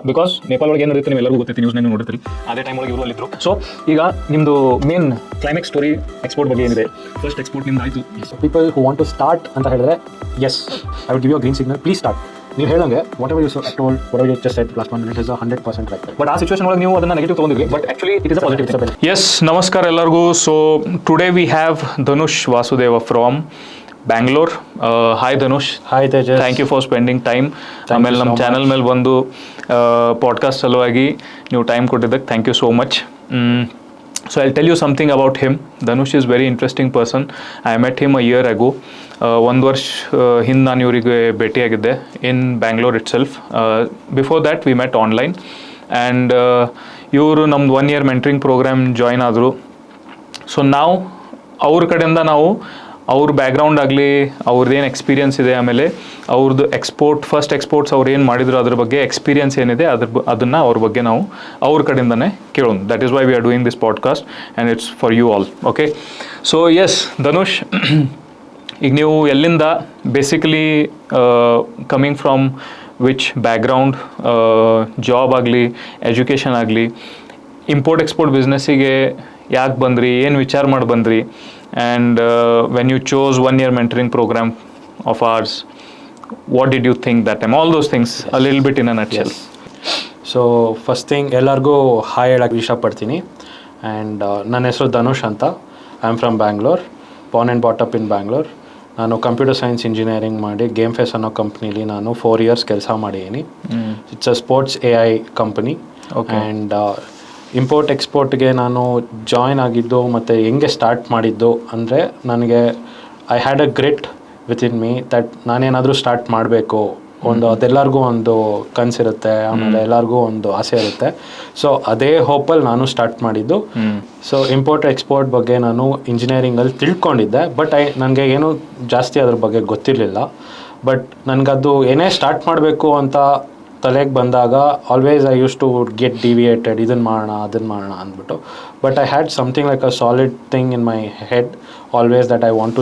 Because Nepal ಒಳಗೆ ಏನು ನಡೆಯುತ್ತೆ ನೀವು ಎಲ್ಲರಿಗೂ ಗೊತ್ತೈತಿ, ನ್ಯೂಸ್ನಾಗ ನೋಡಿರ್ತೀರಿ. ಅದೇ ಟೈಮ್ ಒಳಗೆ ಇವರು ಅಲ್ಲಿದ್ರು. ಸೊ ಈಗ ನಿಮ್ಮದು ಮೇನ್ ಕ್ಲೈಮ್ಯಾಕ್ಸ್ ಸ್ಟೋರಿ ಎಕ್ಸ್ಪೋರ್ಟ್ ಬಗ್ಗೆ ಏನಿದೆ, ಫಸ್ಟ್ ಎಕ್ಸ್ಪೋರ್ಟ್ ನಿಮ್ದು ಆಯಿತು. People who want to start ಅಂತ ಹೇಳಿದ್ರೆ yes, I would give you green signal, please start. ನೀವು ಹೇಳಂಗೆ whatever you told, whatever you just said last 1 minute is 100% right. But ಆ situation ಒಳಗೆ ನೀವು ಅದನ್ನ ನೆಗೆಟಿವ್ ತೊಗೊಂಡಿದ್ರಿ, but actually it is a positive. Yes, ನಮಸ್ಕಾರ ಎಲ್ಲರಿಗೂ. So today we have Dhanush Vasudeva from Bangalore. Hi Dhanush. Hi Tejas, thank you for spending time. ಆಮೇಲೆ ನಮ್ಮ channel ಮೇಲೆ ಬಂದು ಪಾಡ್ಕಾಸ್ಟ್ ಸಲುವಾಗಿ ನೀವು ಟೈಮ್ ಕೊಟ್ಟಿದ್ದಕ್ಕೆ thank you so much. So I'll tell you something about him. Dhanush is very interesting person. I met him a year ago. ಒಂದು ವರ್ಷ ಹಿಂದೆ ನಾನು ಇವರಿಗೆ ಭೇಟಿಯಾಗಿದ್ದೆ in Bangalore itself. Before that we met online and ಇವರು ನಮ್ದು 1 year mentoring program join ಆದರು. ಸೊ ನಾವು ಅವ್ರ ಕಡೆಯಿಂದ ನಾವು ಅವ್ರ ಬ್ಯಾಕ್ಗ್ರೌಂಡ್ ಆಗಲಿ, ಅವ್ರದ್ದೇನು ಎಕ್ಸ್ಪೀರಿಯನ್ಸ್ ಇದೆ, ಆಮೇಲೆ ಅವ್ರದ್ದು ಫಸ್ಟ್ ಎಕ್ಸ್ಪೋರ್ಟ್ಸ್ ಅವ್ರು ಏನು ಮಾಡಿದ್ರು ಅದ್ರ ಬಗ್ಗೆ ಎಕ್ಸ್ಪೀರಿಯನ್ಸ್ ಏನಿದೆ ಅದನ್ನು ಅವ್ರ ಬಗ್ಗೆ ನಾವು ಅವ್ರ ಕಡೆಯಿಂದನೇ ಕೇಳೋಣ. That is why we are doing this podcast and it's for you all. Okay, so S Dhanush, ಈಗ ನೀವು ಎಲ್ಲಿಂದ basically coming from which background, job ಆಗಲಿ ಎಜುಕೇಷನ್ ಆಗಲಿ, ಇಂಪೋರ್ಟ್ ಎಕ್ಸ್ಪೋರ್ಟ್ ಬಿಸ್ನೆಸ್ಸಿಗೆ ಯಾಕೆ ಬಂದ್ರಿ, ಏನು ವಿಚಾರ ಮಾಡಿ ಬಂದ್ರಿ, and when you chose 1 year mentoring program of ours, what did you think that time? All those things, a little bit in a nutshell. So first thing ಎಲ್ಲರಿಗೂ ಹಾಯ್ ಹೇಳಕ್ಕೆ ಇಷ್ಟಪಡ್ತೀನಿ. ಆ್ಯಂಡ್ ನನ್ನ ಹೆಸರು ಧನುಷ್ ಅಂತ. I am from Bangalore, born and brought up in Bangalore. ನಾನು computer science engineering ಮಾಡಿ game face ಅನ್ನೋ ಕಂಪ್ನೀಲಿ ನಾನು 4 years ಕೆಲಸ ಮಾಡಿದ್ದೀನಿ. It's a sports AI company. And import ಎಕ್ಸ್ಪೋರ್ಟ್ಗೆ ನಾನು ಜಾಯ್ನ್ ಆಗಿದ್ದು ಮತ್ತು ಹೆಂಗೆ ಸ್ಟಾರ್ಟ್ ಮಾಡಿದ್ದು ಅಂದರೆ, ನನಗೆ I had a grit within me that ನಾನೇನಾದರೂ ಸ್ಟಾರ್ಟ್ ಮಾಡಬೇಕು. ಅದೆಲ್ಲರಿಗೂ ಒಂದು ಕನಸಿರುತ್ತೆ, ಆಮೇಲೆ ಎಲ್ಲರಿಗೂ ಒಂದು ಆಸೆ ಇರುತ್ತೆ. ಸೊ ಅದೇ ಹೋಪಲ್ಲಿ ನಾನು ಸ್ಟಾರ್ಟ್ ಮಾಡಿದ್ದು. ಸೊ ಇಂಪೋರ್ಟ್ ಎಕ್ಸ್ಪೋರ್ಟ್ ಬಗ್ಗೆ ನಾನು ಇಂಜಿನಿಯರಿಂಗಲ್ಲಿ ತಿಳ್ಕೊಂಡಿದ್ದೆ, ಬಟ್ ನನಗೆ ಏನೂ ಜಾಸ್ತಿ ಅದ್ರ ಬಗ್ಗೆ ಗೊತ್ತಿರಲಿಲ್ಲ. ಬಟ್ ನನಗದು ಏನೇ ಸ್ಟಾರ್ಟ್ ಮಾಡಬೇಕು ಅಂತ ತಲೆಗೆ ಬಂದಾಗ always I use to get deviated, ಇದನ್ನು ಮಾಡೋಣ ಅದನ್ನು ಮಾಡೋಣ ಅಂದ್ಬಿಟ್ಟು. But I had something like a solid thing in my head always that I want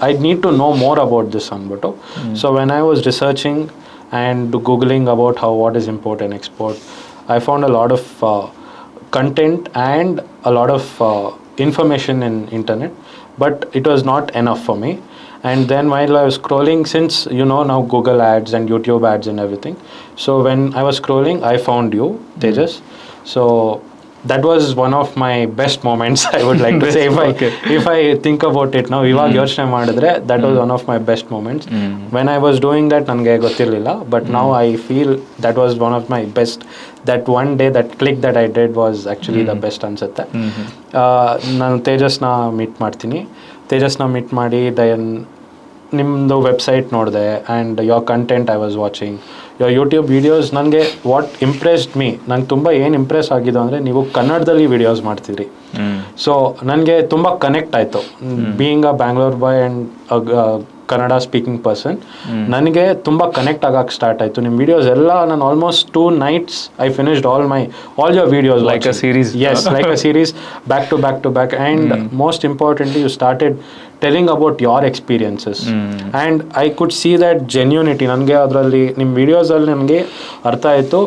I need to know more about this ಅಂದ್ಬಿಟ್ಟು. So when I was researching and googling about what is import and export, I found a lot of content and a lot of information in internet, but it was not enough for me. And then while I was scrolling, since you know now Google ads and YouTube ads and everything, so when I was scrolling I found you, Tejas. So that was one of my best moments, I would like to say. If I think about it now, ಇವಾಗ ಯೋಚನೆ ಮಾಡಿದ್ರೆ that was one of my best moments. When I was doing that ನನಗೆ ಗೊತ್ತಿರಲಿಲ್ಲ, but now I feel that was one of my best. That one day, that click that I did was actually the best ಅನ್ಸುತ್ತೆ. ನಾನು ತೇಜಸ್ನ meet ಮಾಡ್ತೀನಿ. ತೇಜಸ್ನ meet ಮಾಡಿ then ನಿಮ್ಮದು website ನೋಡಿದೆ and your content I was watching, your YouTube videos. ನನಗೆ what impressed me, ನಂಗೆ ತುಂಬ ಏನು ಇಂಪ್ರೆಸ್ ಆಗಿದ್ದು ಅಂದರೆ ನೀವು ಕನ್ನಡದಲ್ಲಿ ವೀಡಿಯೋಸ್ ಮಾಡ್ತಿದ್ರಿ. ಸೊ ನನಗೆ ತುಂಬ ಕನೆಕ್ಟ್ ಆಯಿತು. Being a Bangalore boy and Kannada speaking person, ನನಗೆ ತುಂಬ ಕನೆಕ್ಟ್ ಆಗಕ್ಕೆ ಸ್ಟಾರ್ಟ್ ಆಯಿತು. ನಿಮ್ಮ ವೀಡಿಯೋಸ್ ಎಲ್ಲ ನಾನು almost 2 nights I finished all your videos like a series. Yes, like a series, back to back. And most importantly, you started telling about your experiences. And I could see that genuinity. ನನಗೆ ಅದರಲ್ಲಿ ನಿಮ್ಮ ವೀಡಿಯೋಸಲ್ಲಿ ನನಗೆ ಅರ್ಥ ಆಯಿತು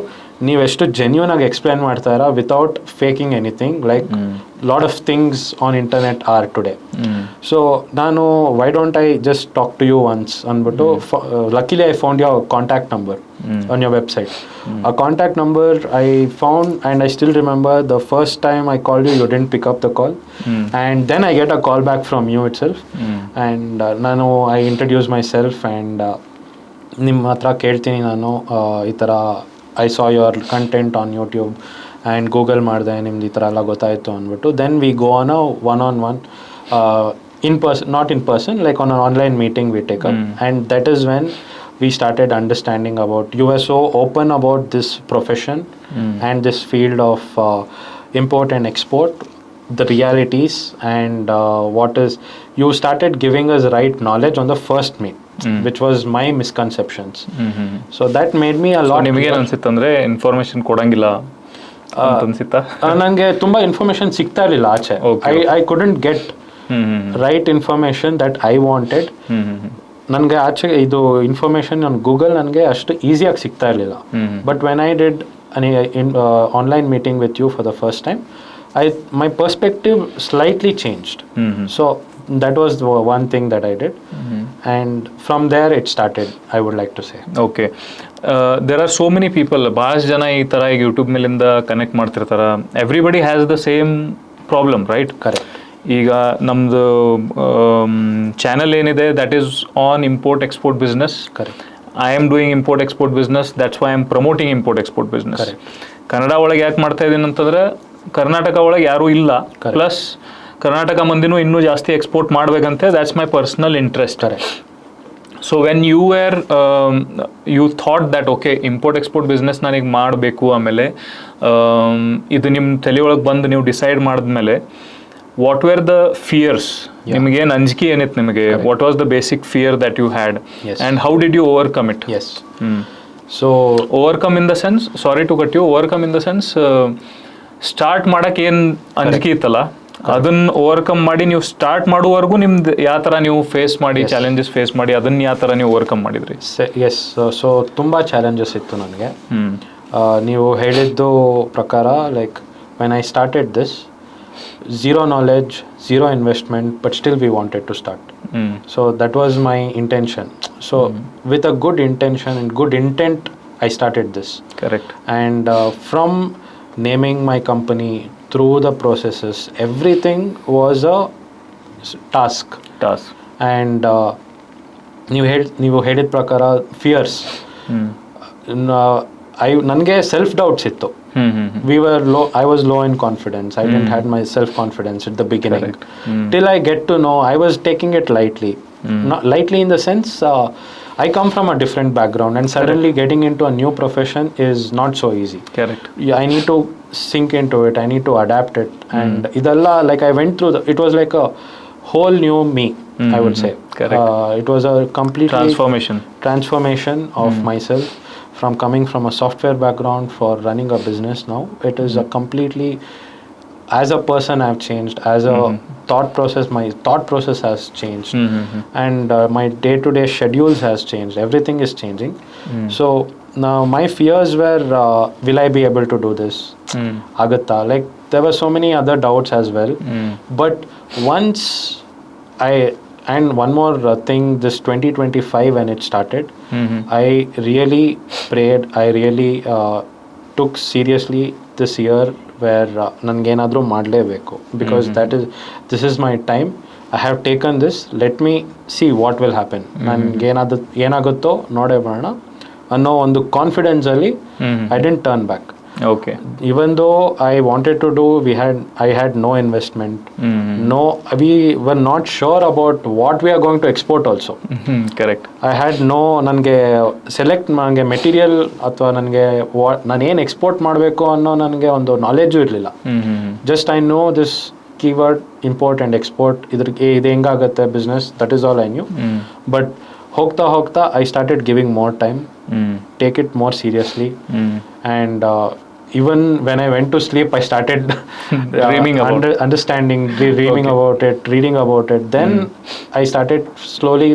ನೀವೆಷ್ಟು genuine ಆಗಿ explain ಮಾಡ್ತಾಯಿರ without faking anything, like lot of things on internet are today. So ನಾನು why don't I just talk to you once ಅಂದ್ಬಿಟ್ಟು, luckily I found your contact number on your website. ಆ contact number I found and I still remember the first time I called you didn't pick up the call, and then I get a call back from you itself. And ನಾನು I introduce my self and ನಿಮ್ಮ ಹತ್ರ ಕೇಳ್ತೀನಿ ನಾನು ಈ ಥರ I saw your content on YouTube and Google ಮಾಡಿದೆ, ನಿಮ್ದು ಈ ಥರ ಎಲ್ಲ ಗೊತ್ತಾಯಿತು ಅಂದ್ಬಿಟ್ಟು. Then we go on a one-on-one, in person, not in person, like on an online meeting we take up. And that is when we started understanding about, you were so open about this profession and this field of import and export, the realities, and what is, you started giving us right knowledge on the first meet. Which was my misconceptions. So that made me a lot. ನಿಮಗೆ ಅನ್ಸಿತ್ತಂದ್ರೆ information ಕೊಡಂಗಿಲ್ಲ ಅಂತ ಅನ್ಸಿತ್ತಾ? ನನಗೆ ತುಂಬಾ information ಸಿಗ್ತಾ ಇರಲಿಲ್ಲ ಆಚೆ. I couldn't get right information that I wanted. ನನಗೆ ಆಚೆ ಇದು ಇನ್ಫಾರ್ಮೇಷನ್ ನಾನು ಗೂಗಲ್ ನನಗೆ ಅಷ್ಟು ಈಸಿಯಾಗಿ ಸಿಗ್ತಾ ಇರಲಿಲ್ಲ. But when I did online meeting with you for the first time, my perspective slightly changed. So that was the one thing that I did, and from there it started, I would like to say. Okay. There are so many people, ಭಾಳ ಜನ ಈ ಥರ ಈಗ YouTube ಮೇಲಿಂದ connect ಮಾಡ್ತಿರ್ತಾರ. Everybody has the same problem, right? Correct. ಈಗ ನಮ್ಮದು channel ಏನಿದೆ that is on import export business. Correct. I am doing import export business, that's why I am promoting import export business. Kannada ಒಳಗೆ ಯಾಕೆ ಮಾಡ್ತಾ ಇದ್ದೀನಿ ಅಂತಂದ್ರೆ ಕರ್ನಾಟಕ ಒಳಗೆ ಯಾರೂ ಇಲ್ಲ, ಪ್ಲಸ್ ಕರ್ನಾಟಕ ಮಂದಿನೂ ಇನ್ನೂ ಜಾಸ್ತಿ ಎಕ್ಸ್ಪೋರ್ಟ್ ಮಾಡಬೇಕಂತೆ, that's my personal interest. So when you thought that okay import export business ನನಗೆ ಮಾಡಬೇಕು, ಆಮೇಲೆ ಇದು ನಿಮ್ಮ ತಲೆಯೊಳಗೆ ಬಂದು ನೀವು ಡಿಸೈಡ್ ಮಾಡಿದ್ಮೇಲೆ ವಾಟ್ ವೇರ್ ದ ಫಿಯರ್ಸ್, ನಿಮಗೇನು ಅಂಜಿಕೆ ಏನಿತ್ತು ನಿಮಗೆ? What was the basic fear that you had and how did you overcome it? Yes. So overcome in the sense, sorry to cut you, overcome in the sense start ಮಾಡಕ್ಕೆ ಏನು ಅಂಜಿಕೆ ಇತ್ತಲ್ಲ ಅದನ್ನ overcome ಮಾಡಿ ನೀವು ಸ್ಟಾರ್ಟ್ ಮಾಡುವವರೆಗೂ ನಿಮ್ದು ಯಾವ ಥರ ನೀವು ಫೇಸ್ ಮಾಡಿ, ಚಾಲೆಂಜಸ್ ಫೇಸ್ ಮಾಡಿ, ಅದನ್ನ ಯಾವ ಥರ ನೀವು ಓವರ್ಕಮ್ ಮಾಡಿದ್ರಿ? ಎಸ್. ಸೊ ತುಂಬ ಚಾಲೆಂಜಸ್ ಇತ್ತು ನನಗೆ. ನೀವು ಹೇಳಿದ್ದು ಪ್ರಕಾರ, like when I started this, zero knowledge, zero investment, but still we wanted to start. So that was my intention. So with a good intention and good intent, I started this. Correct. And from naming my company, through the processes, everything was a task. And ನೀವು ಹೇಳಿದ ಪ್ರಕಾರ fierce, ನನಗೆ self doubts ಇತ್ತು. I was low in confidence. I didn't had my self-confidence at the beginning. Till I get to know, I was taking it lightly. Not lightly in the sense, I come from a different background, and suddenly getting into a new profession is not so easy. Correct. I need to sink into it. I need to adapt it. And idalla, like I went through it was like a whole new me, I would say. Correct. It was a complete transformation of myself. From coming from a software background for running a business now, it is a completely, as a person I've changed, as a my thought process has changed, and my day-to-day schedules has changed, everything is changing. So now my fears were, will I be able to do this? Agatta, like there were so many other doubts as well. But once and one more thing, this 2025 when it started, I really prayed, I really took seriously this year where ನನಗೇನಾದರೂ ಮಾಡಲೇಬೇಕು, because this is my time. I have taken this, let me see what will happen. ಏನಾಗುತ್ತೋ ನೋಡೇ ಬರೋಣ ಅನ್ನೋ ಒಂದು ಕಾನ್ಫಿಡೆನ್ಸಲ್ಲಿ I didn't turn back. Okay. Even though I wanted to do, I had no investment. We were not sure about what we are going to export also. Correct. I had no, ನನಗೆ material ಅಥವಾ ನನಗೆ ನಾನು ಏನು export ಮಾಡಬೇಕು ಅನ್ನೋ ನನಗೆ ಒಂದು knowledge ಇರಲಿಲ್ಲ. Just I know this keyword import and export, ಇದು ಹೆಂಗಾಗುತ್ತೆ business, that is all I knew. But ಹೋಗ್ತಾ I started giving more time, take it more seriously, and even when I went to sleep, I started dreaming about dreaming about it, reading about it. Then I started slowly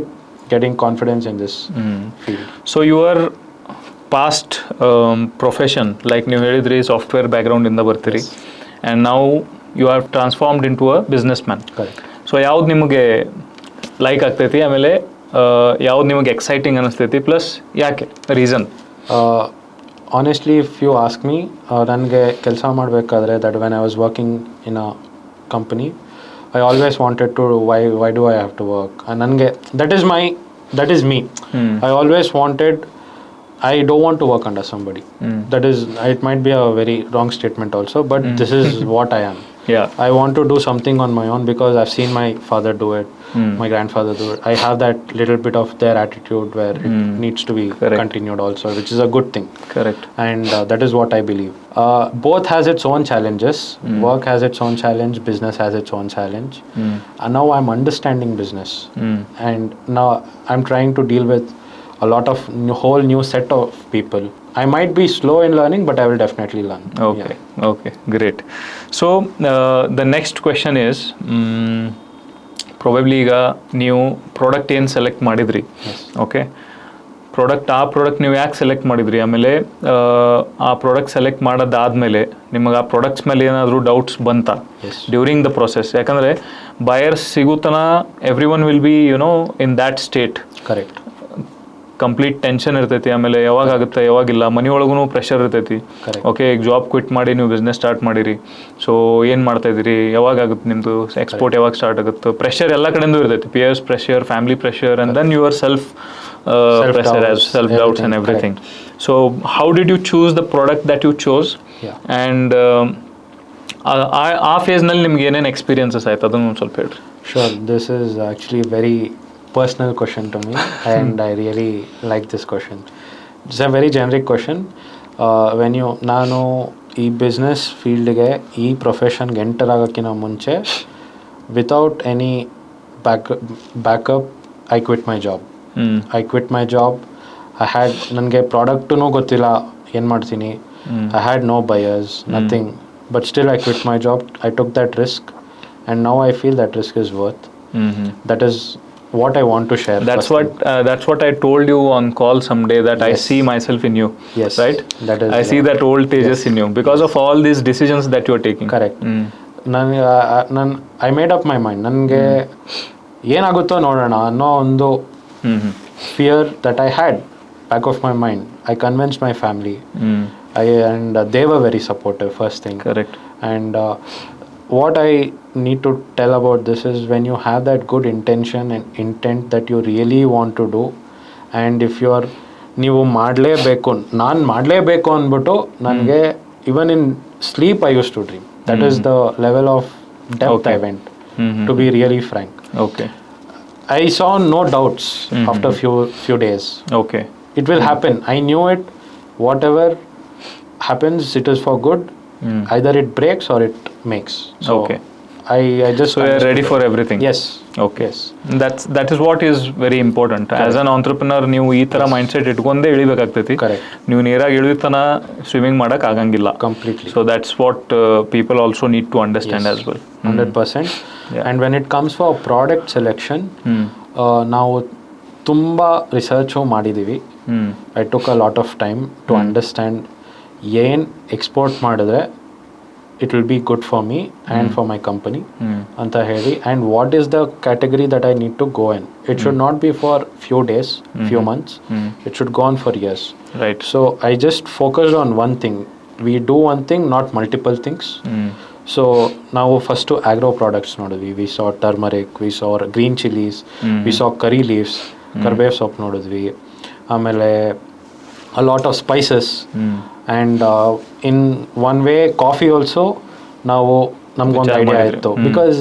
getting confidence in this field. So your past profession, like ನೀವು ಹೇಳಿದ್ರಿ software background ಇಂದ ಬರ್ತೀರಿ, and now you are transformed into a businessman. Correct. So ಯಾವ್ದು ನಿಮಗೆ like ಆಗ್ತೈತಿ, ಆಮೇಲೆ ಯಾವ್ದು ನಿಮಗೆ ಎಕ್ಸೈಟಿಂಗ್ ಅನಿಸ್ತೈತಿ, ಪ್ಲಸ್ ಯಾಕೆ reason? Honestly, if you ask me, ನನಗೆ ಕೆಲಸ ಮಾಡಬೇಕಾದ್ರೆ, that when I was working in a company, I always wanted to, why do I have to work? And ನನಗೆ that is me. I always wanted, I don't want to work under somebody. That is, it might be a very wrong statement also, but this is what I am. Yeah. I want to do something on my own because I've seen my father do it, my grandfather do it. I have that little bit of their attitude where it needs to be continued also, which is a good thing. Correct. And that is what I believe. Both has its own challenges. Work has its own challenge, business has its own challenge. And now I'm understanding business. And now I'm trying to deal with a lot of whole new set of people. I might be slow in learning, but I will definitely learn. Okay, great. So the next question is, probably ಈಗ ನೀವು product ಏನು select ಮಾಡಿದ್ರಿ, okay, product ನೀವು ಯಾಕೆ select ಮಾಡಿದ್ರಿ, ಆಮೇಲೆ ಆ product select ಮಾಡೋದಾದ್ಮೇಲೆ ನಿಮಗೆ ಆ ಪ್ರಾಡಕ್ಟ್ಸ್ ಮೇಲೆ ಏನಾದರೂ ಡೌಟ್ಸ್ ಬಂತಾ ಡ್ಯೂರಿಂಗ್ ದ ಪ್ರೊಸೆಸ್? ಯಾಕಂದರೆ ಬಯರ್ಸ್ ಸಿಗುತ್ತನ every one will be in that state. Correct. Complete tension ಇರ್ತೈತಿ, ಆಮೇಲೆ ಯಾವಾಗುತ್ತೆ ಯಾವಾಗಿಲ್ಲ, ಮನೆಯೊಳಗೂ ಪ್ರೆಷರ್ ಇರ್ತೈತಿ. ಓಕೆ, ಈಗ ಜಾಬ್ ಕ್ವಿಟ್ ಮಾಡಿ ನೀವು ಬಿಸ್ನೆಸ್ ಸ್ಟಾರ್ಟ್ ಮಾಡಿರಿ, ಸೊ ಏನು ಮಾಡ್ತಾಯಿದ್ದೀರಿ, ಯಾವಾಗುತ್ತೆ ನಿಮ್ಮದು ಎಕ್ಸ್ಪೋರ್ಟ್, ಯಾವಾಗ ಸ್ಟಾರ್ಟ್ ಆಗುತ್ತೆ, ಪ್ರೆಷರ್ ಎಲ್ಲ ಕಡೆಯಿಂದ ಇರ್ತೈತಿ, peers pressure, family pressure, and then your self pressure as self-doubts and everything. Correct. So how did you choose the product that you chose? And ಆ ಫೇಸ್ನಲ್ಲಿ ನಿಮ್ಗೆ ಏನೇನು ಎಕ್ಸ್ಪೀರಿಯನ್ಸಸ್ ಆಯ್ತು ಅದನ್ನು ಒಂದು ಸ್ವಲ್ಪ ಹೇಳ್ರಿ. Sure, this is actually very personal question to me and I really like this question. It's a very generic question. ನಾನು ಈ ಬಿಸ್ನೆಸ್ ಫೀಲ್ಡ್ಗೆ, ಈ ಪ್ರೊಫೆಷನ್ಗೆ ಎಂಟರ್ ಆಗೋಕ್ಕಿಂತ ಮುಂಚೆ, without any backup I quit my job. I quit my job. ನನಗೆ ಪ್ರಾಡಕ್ಟೂ ಗೊತ್ತಿಲ್ಲ ಏನು ಮಾಡ್ತೀನಿ. I had no buyers, nothing. But still I quit my job. I took that risk and now I feel that risk is worth. That is what I want to share. That's what I told you on call someday, that I see myself in you. Yes. Right? That is, I see that old Tejas in you because of all these decisions that you are taking. Correct. I made up my mind. ನನಗೆ ಏನಾಗುತ್ತೋ ನೋಡೋಣ ಅನ್ನೋ ಒಂದು fear that I had back of my mind. I convinced my family, and they were very supportive, first thing. Correct. And what I need to tell about this is, when you have that good intention and intent that you really want to do, and if you are ನೀವು ನಾನು ಮಾಡಲೇಬೇಕು ಅಂದ್ಬಿಟ್ಟು, ನನಗೆ even in sleep I used to dream. That is the level of depth I went, to be really frank. Okay. I saw no doubts after few days. Okay. It will happen. I knew it. Whatever happens, it is for good. Either it breaks or it makes. So okay. I just. So you are ready for everything. Yes. Okay. Yes. That is what is very important. Correct. As an entrepreneur, ನೀವು ಈ ಥರ mindset ಇಟ್ಕೊಂಡೇ ಇಳಿಬೇಕಾಗ್ತೈತಿ. Correct. ನೀವು ನೇರಾಗಿ ಇಳಿತನ swimming ಮಾಡಕ್ಕೆ ಆಗಂಗಿಲ್ಲ. Completely. So that's what people also need to understand as well. 100%. And when it comes for product selection, ನಾವು ತುಂಬ research ಮಾಡಿದ್ದೀವಿ. I took a lot of time to understand ಏನು ಎಕ್ಸ್ಪೋರ್ಟ್ ಮಾಡಿದ್ರೆ it will be good for me and for my company ಅಂತ ಹೇಳಿ, and what is the category that I need to go in. It should not be for few days, few months. It should go on for years. Right. So I just focused on one thing. We do one thing, not multiple things. So ನಾವು first agro products ನೋಡಿದ್ವಿ. We saw turmeric, we saw green chillies, we saw curry leaves, ಕರ್ಬೇವ್ ಸೊಪ್ಪು ನೋಡಿದ್ವಿ. ಆಮೇಲೆ a lot of spices, and in one way coffee also ನಾವು ನಮಗೊಂದು idea ಇತ್ತು, because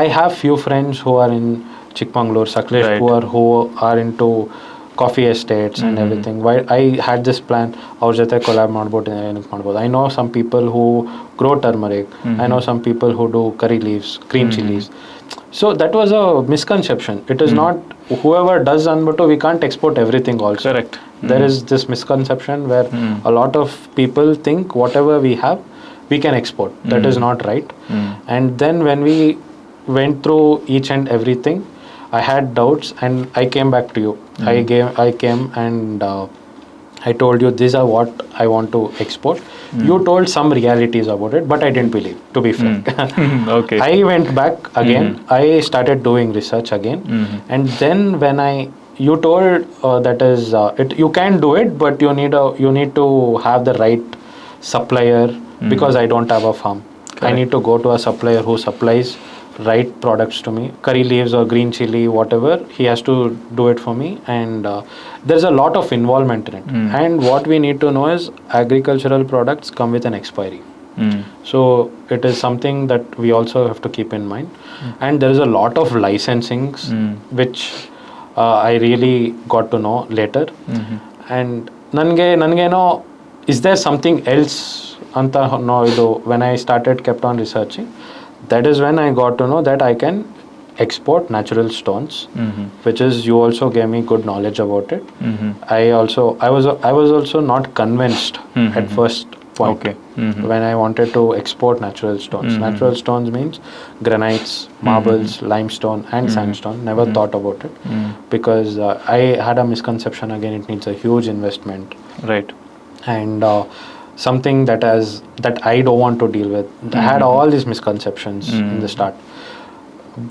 I have few friends who are in Chikmagalur, Sakleshpur, who are into coffee estates and everything. Why I had this plan, ಅವ್ರ ಜೊತೆ collab ಮಾಡ್ಬೋದು. I know some people who grow turmeric. I know some people who do curry leaves, green chilies. So that was a misconception. It is not whoever does anbuttu we can't export everything also. Correct. There is this misconception where a lot of people think whatever we have we can export. That is not right. And then when we went through each and everything, I had doubts and I came back to you. I came and I told you these are what I want to export. You told some realities about it, but I didn't believe, to be frank. Okay. I went back again. I started doing research again, and then when you told that is you can do it, but you need to have the right supplier, because I don't have a farm. Correct. I need to go to a supplier who supplies right products to me, curry leaves or green chili, whatever. He has to do it for me, and there's a lot of involvement in it. And what we need to know is agricultural products come with an expiry. So it is something that we also have to keep in mind. And there is a lot of licensings which I really got to know later. And ನನಗೇನೋ is there something else ಅಂತ no ಇದು when I kept on researching, that is when I got to know that I can export natural stones, which is, you also gave me good knowledge about it. I was also not convinced at first point. Okay. When I wanted to export natural stones. Natural stones means granites, marbles, limestone and sandstone. Never thought about it because I had a misconception. Again, it needs a huge investment Right. and something that I don't want to deal with. I had all these misconceptions in the start.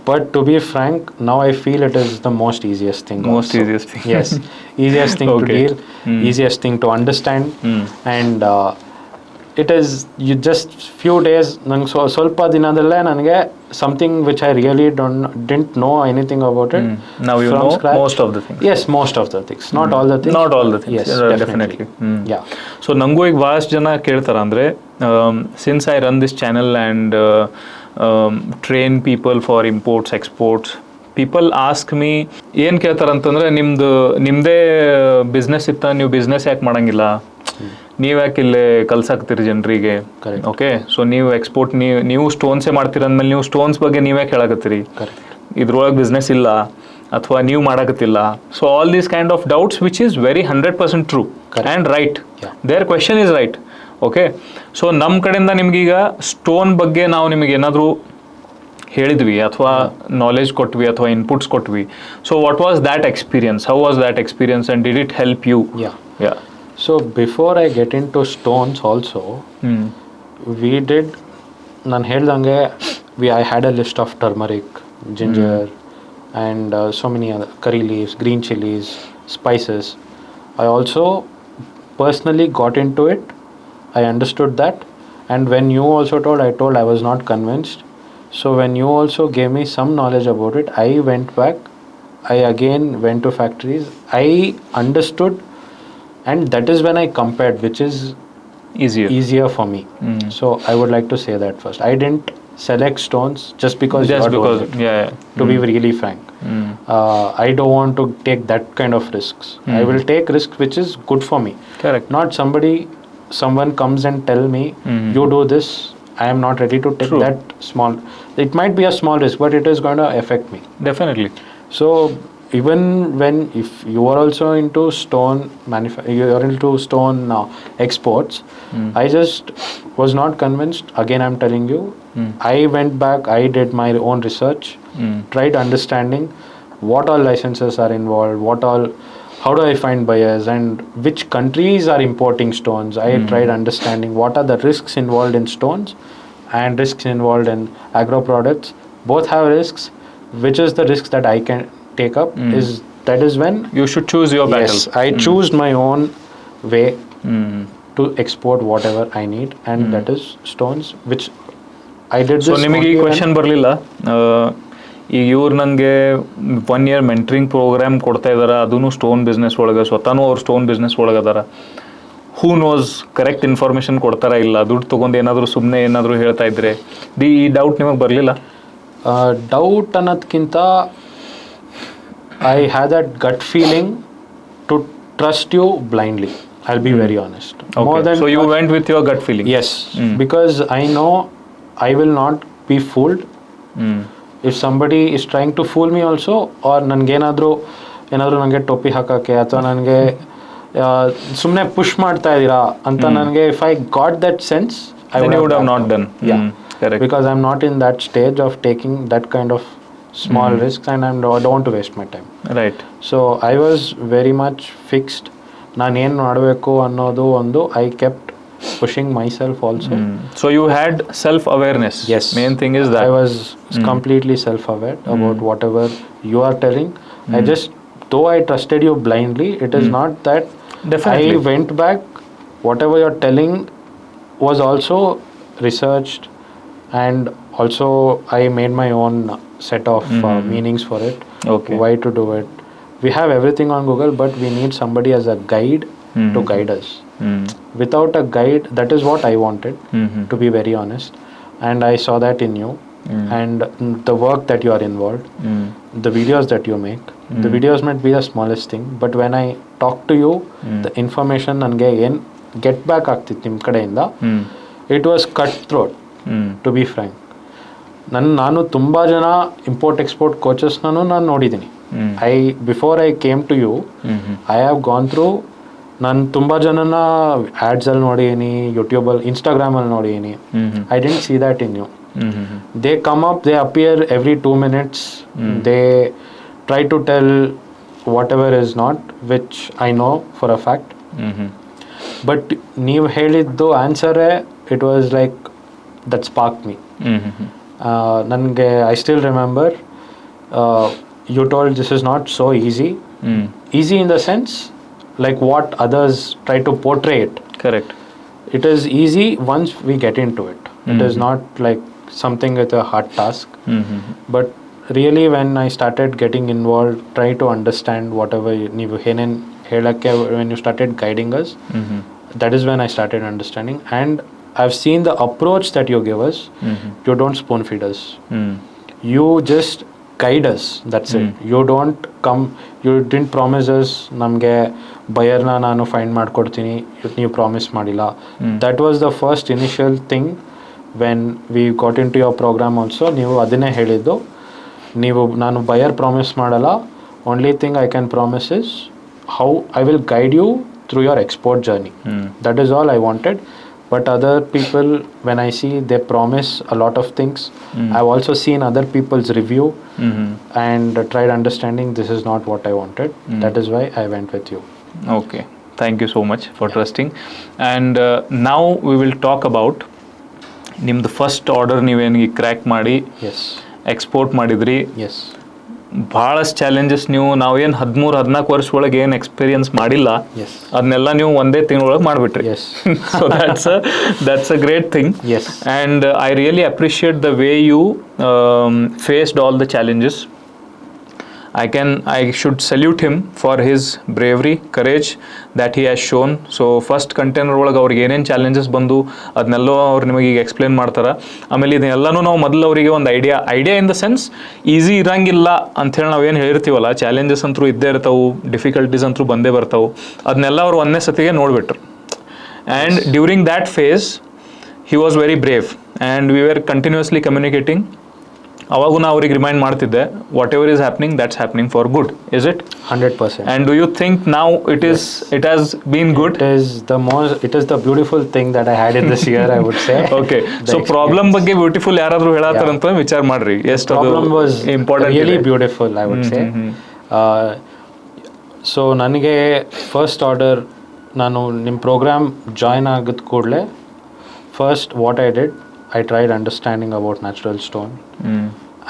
But to be frank, now I feel it is the most easiest thing. Easiest thing. Yes, easiest thing to Okay. deal, easiest thing to understand, and it is you just few days. ನಂಗೆ ಸ್ವಲ್ಪ ದಿನದಲ್ಲೇ ನನಗೆ something which I really didn't know anything about it. Now you from know scratch. most of the things. Yes, most of the things. Not all the things. Not all the things. Yes, Definitely. Yeah. So ನನಗೂ ಈಗ ಭಾಳಷ್ಟು ಜನ ಕೇಳ್ತಾರೆ ಅಂದರೆ since I run this channel and train people for imports exports people ask me ಏನು ಕೇಳ್ತಾರೆ ಅಂತಂದರೆ ನಿಮ್ಮದೇ ಬಿಸ್ನೆಸ್ ಇತ್ತ ನೀವು ಬಿಸ್ನೆಸ್ ಯಾಕೆ ಮಾಡೋಂಗಿಲ್ಲ, ನೀವು ಯಾಕೆ ಇಲ್ಲೇ ಕಲ್ಸಾಕ್ತೀರಿ ಜನರಿಗೆ, ಓಕೆ ಸೊ ನೀವು ಎಕ್ಸ್ಪೋರ್ಟ್ ನೀವು ಸ್ಟೋನ್ಸೇ ಮಾಡ್ತೀರ ಅಂದಮೇಲೆ ನೀವು ಸ್ಟೋನ್ಸ್ ಬಗ್ಗೆ ನೀವೇ ಕೇಳಾಕತ್ತೀರಿ, ಇದ್ರೊಳಗೆ ಬಿಸ್ನೆಸ್ ಇಲ್ಲ ಅಥವಾ ನೀವು ಮಾಡಕತ್ತಿಲ್ಲ. So all these kind of doubts which is very 100% true and right. Their question is right. Okay, so ನಮ್ಮ ಕಡೆಯಿಂದ ನಿಮ್ಗೀಗ ಸ್ಟೋನ್ ಬಗ್ಗೆ ನಾವು ನಿಮಗೆ ಏನಾದರೂ ಹೇಳಿದ್ವಿ ಅಥವಾ ನಾಲೆಜ್ ಕೊಟ್ವಿ ಅಥವಾ ಇನ್ಪುಟ್ಸ್ ಕೊಟ್ವಿ. So what was that experience, how was that experience and did it help you? Yeah. So before I get into stones also, we did, ನಾನು ಹೇಳ್ದಂಗೆ I had a list of turmeric, ginger and so many other curry leaves, green chilies, spices. I also personally got into it. I understood that, and when you also told, I was not convinced. So when you also gave me some knowledge about it, I went back, I again went to factories, I understood, and that is when I compared which is easier for me. So I would like to say that first. I didn't select stones just because to be really frank. I don't want to take that kind of risks. I will take risks which is good for me. Correct. Not someone comes and tell me you do this, I am not ready to take that small. It might be a small risk, but it is going to affect me. Definitely. So even if you are also into stone you are into stone exports, I just was not convinced. Again, I'm telling you, I went back, I did my own research, tried understanding what all licenses are involved, how do I find buyers and which countries are importing stones. I tried understanding what are the risks involved in stones and risks involved in agro products. Both have risks. Which is the risks that I can take up? That is when you should choose your battle. Yes, I choose my own way to export whatever I need, and that is stones, which I did this. So ನಿಮಗೆ ಈ question ಬರಲಿಲ್ಲ, ಈಗ ಇವ್ರು ನನಗೆ 1 year mentoring program ಕೊಡ್ತಾ ಇದ್ದಾರೆ, ಅದೂ stone business ಒಳಗೆ, ಸ್ವತಃನೂ ಅವ್ರು ಸ್ಟೋನ್ ಬಿಸ್ನೆಸ್ ಒಳಗದಾರ, ಹೂ ನೋಸ್ ಕರೆಕ್ಟ್ ಇನ್ಫಾರ್ಮೇಷನ್ ಕೊಡ್ತಾರಾ ಇಲ್ಲ, ದುಡ್ಡು ತೊಗೊಂಡು ಏನಾದರೂ ಸುಮ್ಮನೆ ಏನಾದರೂ ಹೇಳ್ತಾ ಇದ್ರೆ ಈ ಡೌಟ್ ನಿಮಗೆ ಬರಲಿಲ್ಲ? ಡೌಟ್ ಅನ್ನೋದಕ್ಕಿಂತ I had that gut feeling to trust you blindly. I'll be very honest. Okay. More than so you went with your gut feeling? Yes, because I know I will not be fooled. If somebody is trying to fool me also, or ನನಗೇನಾದರೂ ನನಗೆ ಟೋಪಿ ಹಾಕೋಕ್ಕೆ ಅಥವಾ ನನಗೆ ಸುಮ್ಮನೆ push ಮಾಡ್ತಾ ಇದ್ದೀರಾ ಅಂತ ನನಗೆ, if I got that sense, I would have not done. Correct. Because I'm not in that stage of taking that kind of small risks, and I don't want to waste my time. Right. So I was very much fixed. ನಾನು ಏನು ಮಾಡಬೇಕು ಅನ್ನೋದು ಒಂದು, I kept pushing myself also. So you had self-awareness. Yes. Main thing is that. I was completely self-aware about whatever you are telling. Though I trusted you blindly, it is not that. Definitely. I went back, whatever you're telling was also researched, and also I made my own set of meanings for it. Okay. Why to do it. We have everything on Google, but we need somebody as a guide to guide us. Without a guide, that is what I wanted, to be very honest. And I saw that in you, and the work that you are involved, the videos that you make. The videos might be the smallest thing, but when I talk to you, the information nange ಏನು get back ಆಗ್ತಿತ್ತು ನಿಮ್ಮ ಕಡೆಯಿಂದ, it was cutthroat, to be frank. ನಾನು ತುಂಬ ಜನ import export ಕೋಚಸ್ನೂ ನಾನು ನೋಡಿದ್ದೀನಿ. Before I came to you, I have gone through ನಾನು ತುಂಬ ಜನನ ಆ್ಯಡ್ಸಲ್ಲಿ ನೋಡಿದ್ದೀನಿ, ಯೂಟ್ಯೂಬಲ್ಲಿ, ಇನ್ಸ್ಟಾಗ್ರಾಮಲ್ಲಿ ನೋಡಿದ್ದೀನಿ. I didn't see that in you. They come up, they appear every 2 minutes. They try to tell whatever is not, which I know for a fact. But ನೀವು ಹೇಳಿದ್ದು ಆನ್ಸರೇ, it was like that spark me. ನನಗೆ I still remember, you told this is not so easy. Easy in the sense like what others try to portray it. Correct. It is easy once we get into it. It is not like something with a hard task. But really when I started getting involved, try to understand whatever ನೀವು ಏನೇನು ಹೇಳಕ್ಕೆ, when you started guiding us, that is when I started understanding. And I've seen the approach that you give us. You don't spoon feed us. You just guide us, that's it. You don't come, you didn't promise us ನಮಗೆ ಬಯರ್ನ ನಾನು find ಮಾಡ್ಕೊಡ್ತೀನಿ, ನೀವು promise ಮಾಡಿಲ್ಲ. That was the first initial thing when we got into your programme also. ನೀವು ಅದನ್ನೇ ಹೇಳಿದ್ದು, ನಾನು buyer promise ಮಾಡಲ್ಲ, only thing I can promise is how I will guide you through your export journey. That is all I wanted. But other people, when I see, they promise a lot of things. I've also seen other people's review and tried understanding this is not what I wanted. That is why I went with you. Okay. Thank you so much for trusting. And now we will talk about ನಿಮ್ದು first order ನೀವೇನಿಗೆ crack ಮಾಡಿ export ಮಾಡಿದ್ರಿ. ಭಾಳಷ್ಟು challenges ನಾವೇನು 13-14 ವರ್ಷ ಒಳಗೆ ಏನು experience ಮಾಡಿಲ್ಲ, ಅದನ್ನೆಲ್ಲ ನೀವು ಒಂದೇ ತಿಂಗಳೊಳಗೆ ಮಾಡಿಬಿಟ್ರಿ. So that's a great thing. And I really appreciate the way you faced all the challenges. I should salute him for his bravery, courage that he has shown. So first container ಒಳಗೆ ಅವ್ರಿಗೆ ಏನೇನು challenges ಬಂದು ಅದನ್ನೆಲ್ಲೋ ಅವ್ರು ನಿಮಗೆ ಈಗ explain ಮಾಡ್ತಾರೆ. ಆಮೇಲೆ ಇದನ್ನೆಲ್ಲನೂ ನಾವು ಮೊದಲು ಅವರಿಗೆ ಒಂದು idea in the sense easy ಇರಂಗಿಲ್ಲ ಅಂಥೇಳಿ ನಾವು ಏನು ಹೇಳಿರ್ತೀವಲ್ಲ, ಚಾಲೆಂಜಸ್ ಅಂತೂ ಇದ್ದೇ ಇರ್ತಾವೆ, ಡಿಫಿಕಲ್ಟೀಸ್ ಅಂತೂ ಬಂದೇ ಬರ್ತಾವೆ. ಅದನ್ನೆಲ್ಲ ಅವ್ರು ಒಂದೇ ಸತಿಗೆ ನೋಡಿಬಿಟ್ರು. And during that phase he was very brave and we were continuously communicating. ಅವಾಗೂ ನಾ ಅವ್ರಿಗೆ ರಿಮೈಂಡ್ ಮಾಡ್ತಿದ್ದೆ, whatever is happening, that's happening for good. Is it 100%? And do you think now it has been good? It is the beautiful thing that I had in this year, I would say. Okay, so problem ಬಗ್ಗೆ beautiful ಯಾರಾದರೂ ಹೇಳತ್ತಾರಂತ ವಿಚಾರ ಮಾಡ್ರಿ. ಎಷ್ಟು problem was really beautiful, I would say. So ನನಗೆ first order, ನಾನು ನಿಮ್ಮ programme join ಆಗಿದ ಕೂಡಲೇ first what I did, I tried understanding about natural stone.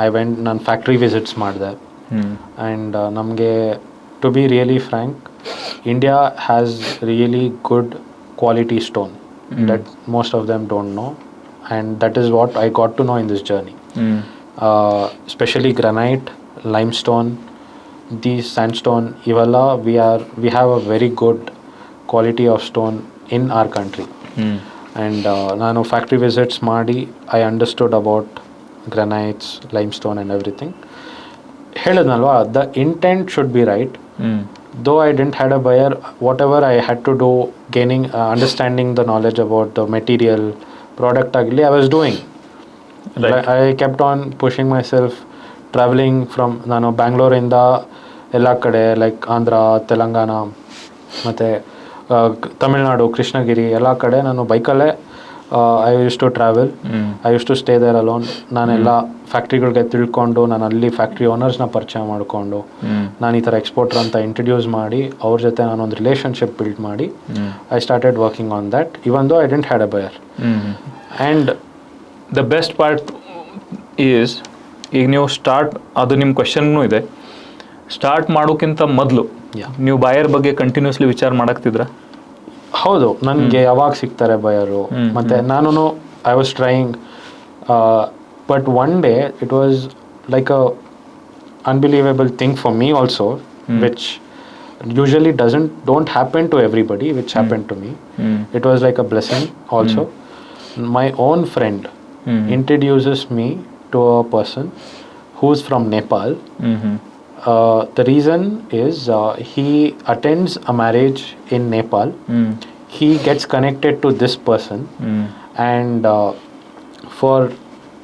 I went, ನಾನು ಫ್ಯಾಕ್ಟ್ರಿ ವಿಸಿಟ್ಸ್ ಮಾಡಿದೆ. ಆ್ಯಂಡ್ ನಮಗೆ, to be really frank, India has really good quality stone that most of them don't know, and that is what I got to know in this journey. Specially granite, lime stone, the sand stone, ಇವೆಲ್ಲ we have a very good quality of stone in our country. And ನಾನು factory visits ಮಾಡಿ I understood about granites, limestone and everything. ಹೇಳಿದ್ನಲ್ವಾ, the intent should be right. Though I didn't had a buyer, whatever I had to do gaining understanding the knowledge about the material, product ಆಗಲಿ, I was doing. I kept on pushing myself, travelling from, ನಾನು ಬ್ಯಾಂಗ್ಳೂರಿಂದ ಎಲ್ಲ ಕಡೆ like Andhra, Telangana ಮತ್ತು ತಮಿಳ್ನಾಡು, ಕೃಷ್ಣಗಿರಿ ಎಲ್ಲ ಕಡೆ ನಾನು ಬೈಕಲ್ಲೇ I use to travel. I use to stay there alone. ನಾನೆಲ್ಲ ಫ್ಯಾಕ್ಟ್ರಿಗಳಿಗೆ ತಿಳ್ಕೊಂಡು, ನಾನು ಅಲ್ಲಿ ಫ್ಯಾಕ್ಟ್ರಿ ಓನರ್ಸ್ನ ಪರಿಚಯ ಮಾಡಿಕೊಂಡು, ನಾನು ಈ ಥರ ಎಕ್ಸ್ಪೋರ್ಟರ್ ಅಂತ ಇಂಟ್ರಡ್ಯೂಸ್ ಮಾಡಿ, ಅವ್ರ ಜೊತೆ ನಾನೊಂದು ರಿಲೇಷನ್ಶಿಪ್ ಬಿಲ್ಡ್ ಮಾಡಿ, I started working on that ಇವನ್ ದೋ I didn't had a buyer. And the best part is, ಈಗ ನೀವು ಸ್ಟಾರ್ಟ್, ಅದು ನಿಮ್ಮ ಕ್ವೆಶನ್ನೂ ಇದೆ, ಸ್ಟಾರ್ಟ್ ಮಾಡೋಕ್ಕಿಂತ ಮೊದಲು ನೀವು ಬಾಯರ್ ಬಗ್ಗೆ ಕಂಟಿನ್ಯೂಸ್ಲಿ ವಿಚಾರ ಮಾಡಕ್ತಿದ್ರ? ಹೌದು, ನನಗೆ ಯಾವಾಗ ಸಿಗ್ತಾರೆ ಬಯರು, ಮತ್ತು ನಾನು I was trying. But one day it was like a unbelievable thing for me also, which usually don't happen to everybody, which happened to me. It was like a blessing also. My own friend introduces me to a person who's from Nepal. The reason is he attends a marriage in Nepal. He gets connected to this person, and for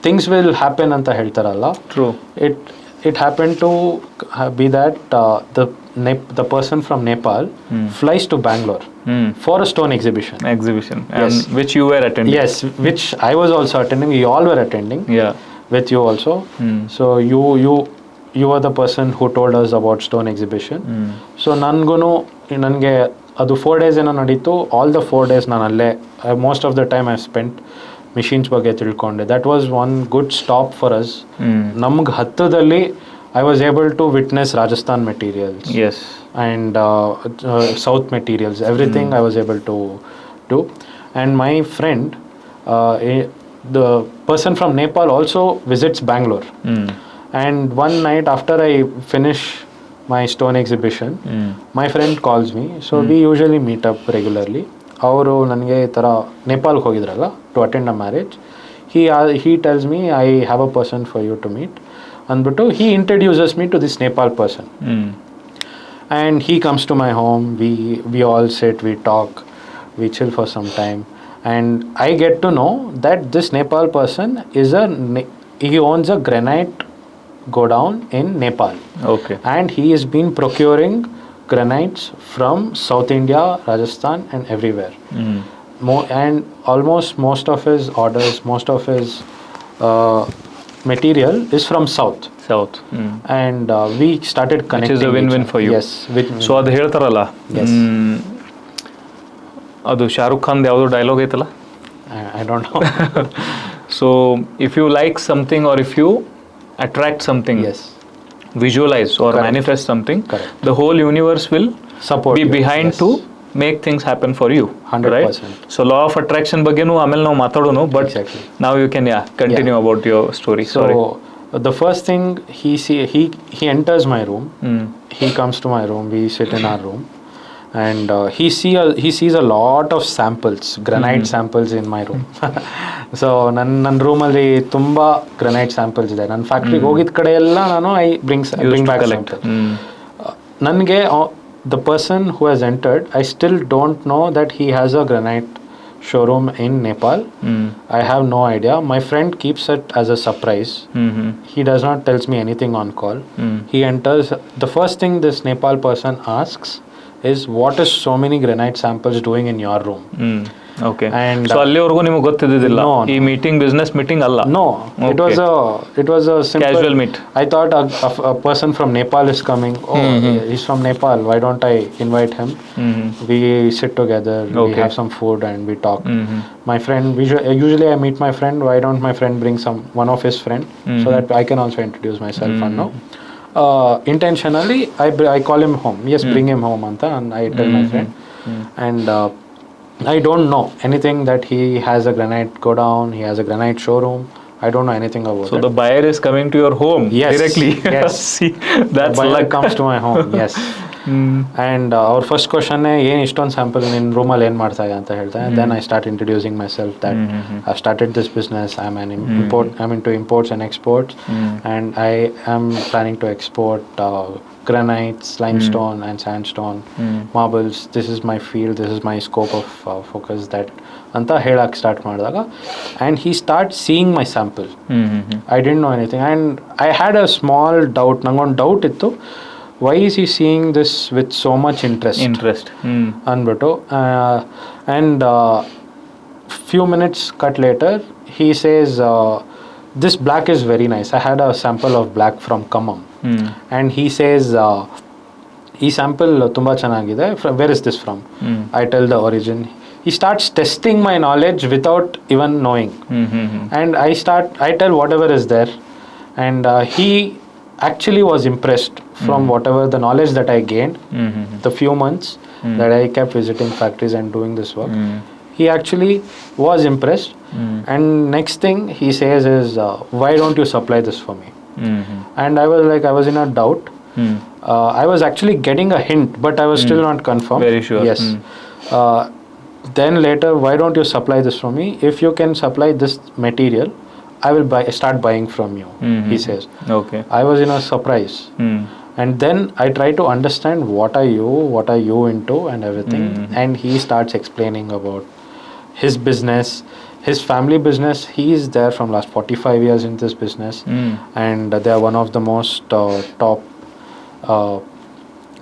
things will happen anta heltaralla. True. It happened to be that the person from Nepal flies to Bangalore for a stone exhibition. Exhibition. Yes. And which you were attending. Yes, which I was also attending. We all were attending. Yeah. With you also. So you were the person who told us about stone exhibition. So ನನಗೆ ಅದು 4 days ಏನೋ ನಡೀತು. All the 4 days ನಾನು ಅಲ್ಲೇ most of the time I spent machines ಬಗ್ಗೆ ತಿಳ್ಕೊಂಡೆ. That was one good stop for us. ನಮ್ಗೆ ಹತ್ತದಲ್ಲಿ I was able to witness Rajasthan materials. Yes. And South materials. Everything I was able to do. And my friend, the person from Nepal also visits Bangalore. And one night after I finish my stone exhibition, my friend calls me. So we usually meet up regularly. ಅವರು ನನಗೆ ಈ ಥರ ನೇಪಾಲ್ಗೆ ಹೋಗಿದ್ರಲ್ಲ to attend a marriage. he tells me I have a person for you to meet. ಅಂದ್ಬಿಟ್ಟು he introduces me to this Nepal person. And he comes to my home. We all sit, we talk, we chill for some time. And I get to know that this Nepal person he owns a granite godown in Nepal. Okay. And he has been procuring granites from South India, Rajasthan and everywhere. And almost most of his orders, most of his material is from South. And we started connecting. Which is a win-win for you. Yes. So ಅದು ಹೇಳ್ತಾರಲ್ಲ, ಅದು ಶಾರುಖ್ ಖಾನ್ ಯಾವುದು dialogue ಐತಲ್ಲ, I don't know. So if you like something or if you attract something, Yes. visualize or Correct. manifest something, Correct. the whole universe will Support be you. behind Yes. to make things happen for you. 100%. Right? So law of attraction ಬಗ್ಗೆನೂ ಆಮೇಲೆ ನಾವು ಮಾತಾಡೋಣ, but Exactly. now you can continue about your story. So Sorry. the first thing he enters my room. He comes to my room. We sit in our room, and he sees a lot of samples, granite samples in my room. So ನನ್ನ ರೂಮಲ್ಲಿ ತುಂಬ granite samples ಇದೆ. ನನ್ನ ಫ್ಯಾಕ್ಟ್ರಿಗೆ ಹೋಗಿದ ಕಡೆ ಎಲ್ಲ ನಾನು bring back collect. ನನಗೆ the person who has entered, I still don't know that he has a granite showroom in Nepal. I have no idea. My friend keeps it as a surprise. He does not tells me anything on call. He enters. The first thing this Nepal person asks is, what is so many granite samples doing in your room? Okay. And so ಅಲ್ಲಿವರೆಗೂ ನಿಮಗೆ ಗೊತ್ತಿದ್ದಿಲ್ಲ No. ಈ meeting business meeting ಅಲ್ಲ? No, it was a simple Casual meet. I thought a person from Nepal is coming. Oh, he's from Nepal. Why don't I invite him? We sit together. We Okay. have some food and we talk. My friend, usually I meet my friend. Why don't my friend bring one of his friend so that I can also introduce myself? And now, intentionally, I call him home. Yes, bring him home, anta, and I tell my friend. And I don't know anything that he has a granite godown, he has a granite showroom. I don't know anything about it. So the buyer is coming to your home directly. Yes. See, that's the buyer luck. comes to my home. Yes. And our first question ಏನು ಇಷ್ಟೊಂದು sample ನಿನ್ನ ರೂಮಲ್ಲಿ ಏನು ಮಾಡ್ತಾ ಇದೆ ಅಂತ ಹೇಳ್ತಾ. Then I start introducing myself that I've started this business. I'm into imports and exports, and I am planning to export granites, limestone and sandstone, marbles. This is my field. This is my scope of focus. That ಅಂತ ಹೇಳಕ್ಕೆ start ಮಾಡಿದಾಗ, and he starts seeing my sample. I didn't know anything, and I had a small doubt. ನಂಗೊಂದು doubt ಇತ್ತು, why is he seeing this with so much interest ಅಂದ್ಬಿಟ್ಟು. And few minutes cut later he says, this black is very nice. I had a sample of black from Khammam. And he says, ಈ sample ತುಂಬ ಚೆನ್ನಾಗಿದೆ, where is this from? I tell the origin. He starts testing my knowledge without even knowing. And I tell whatever is there, and he actually was impressed from whatever the knowledge that I gained, the few months that I kept visiting factories and doing this work. He actually was impressed. And next thing he says is, why don't you supply this for me? And I was in a doubt. I was actually getting a hint, but I was still not confirmed. Very sure. Yes. Then later, why don't you supply this for me? If you can supply this material, I will start buying from you, he says. Okay. I was in a surprise. And then I try to understand what are you into and everything. And he starts explaining about his business, his family business. He is there from last 45 years in this business. And they are one of the most top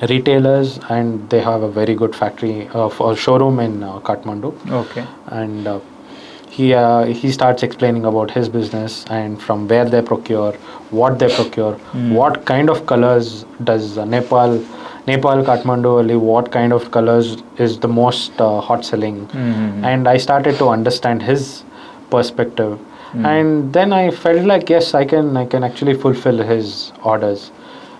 retailers, and they have a very good factory for showroom in Kathmandu. Okay. And he starts explaining about his business and from where they procure, what they procure, what kind of colors does Nepal Kathmandu only, what kind of colors is the most hot selling. And I started to understand his perspective, and then I felt like yes, I can actually fulfill his orders.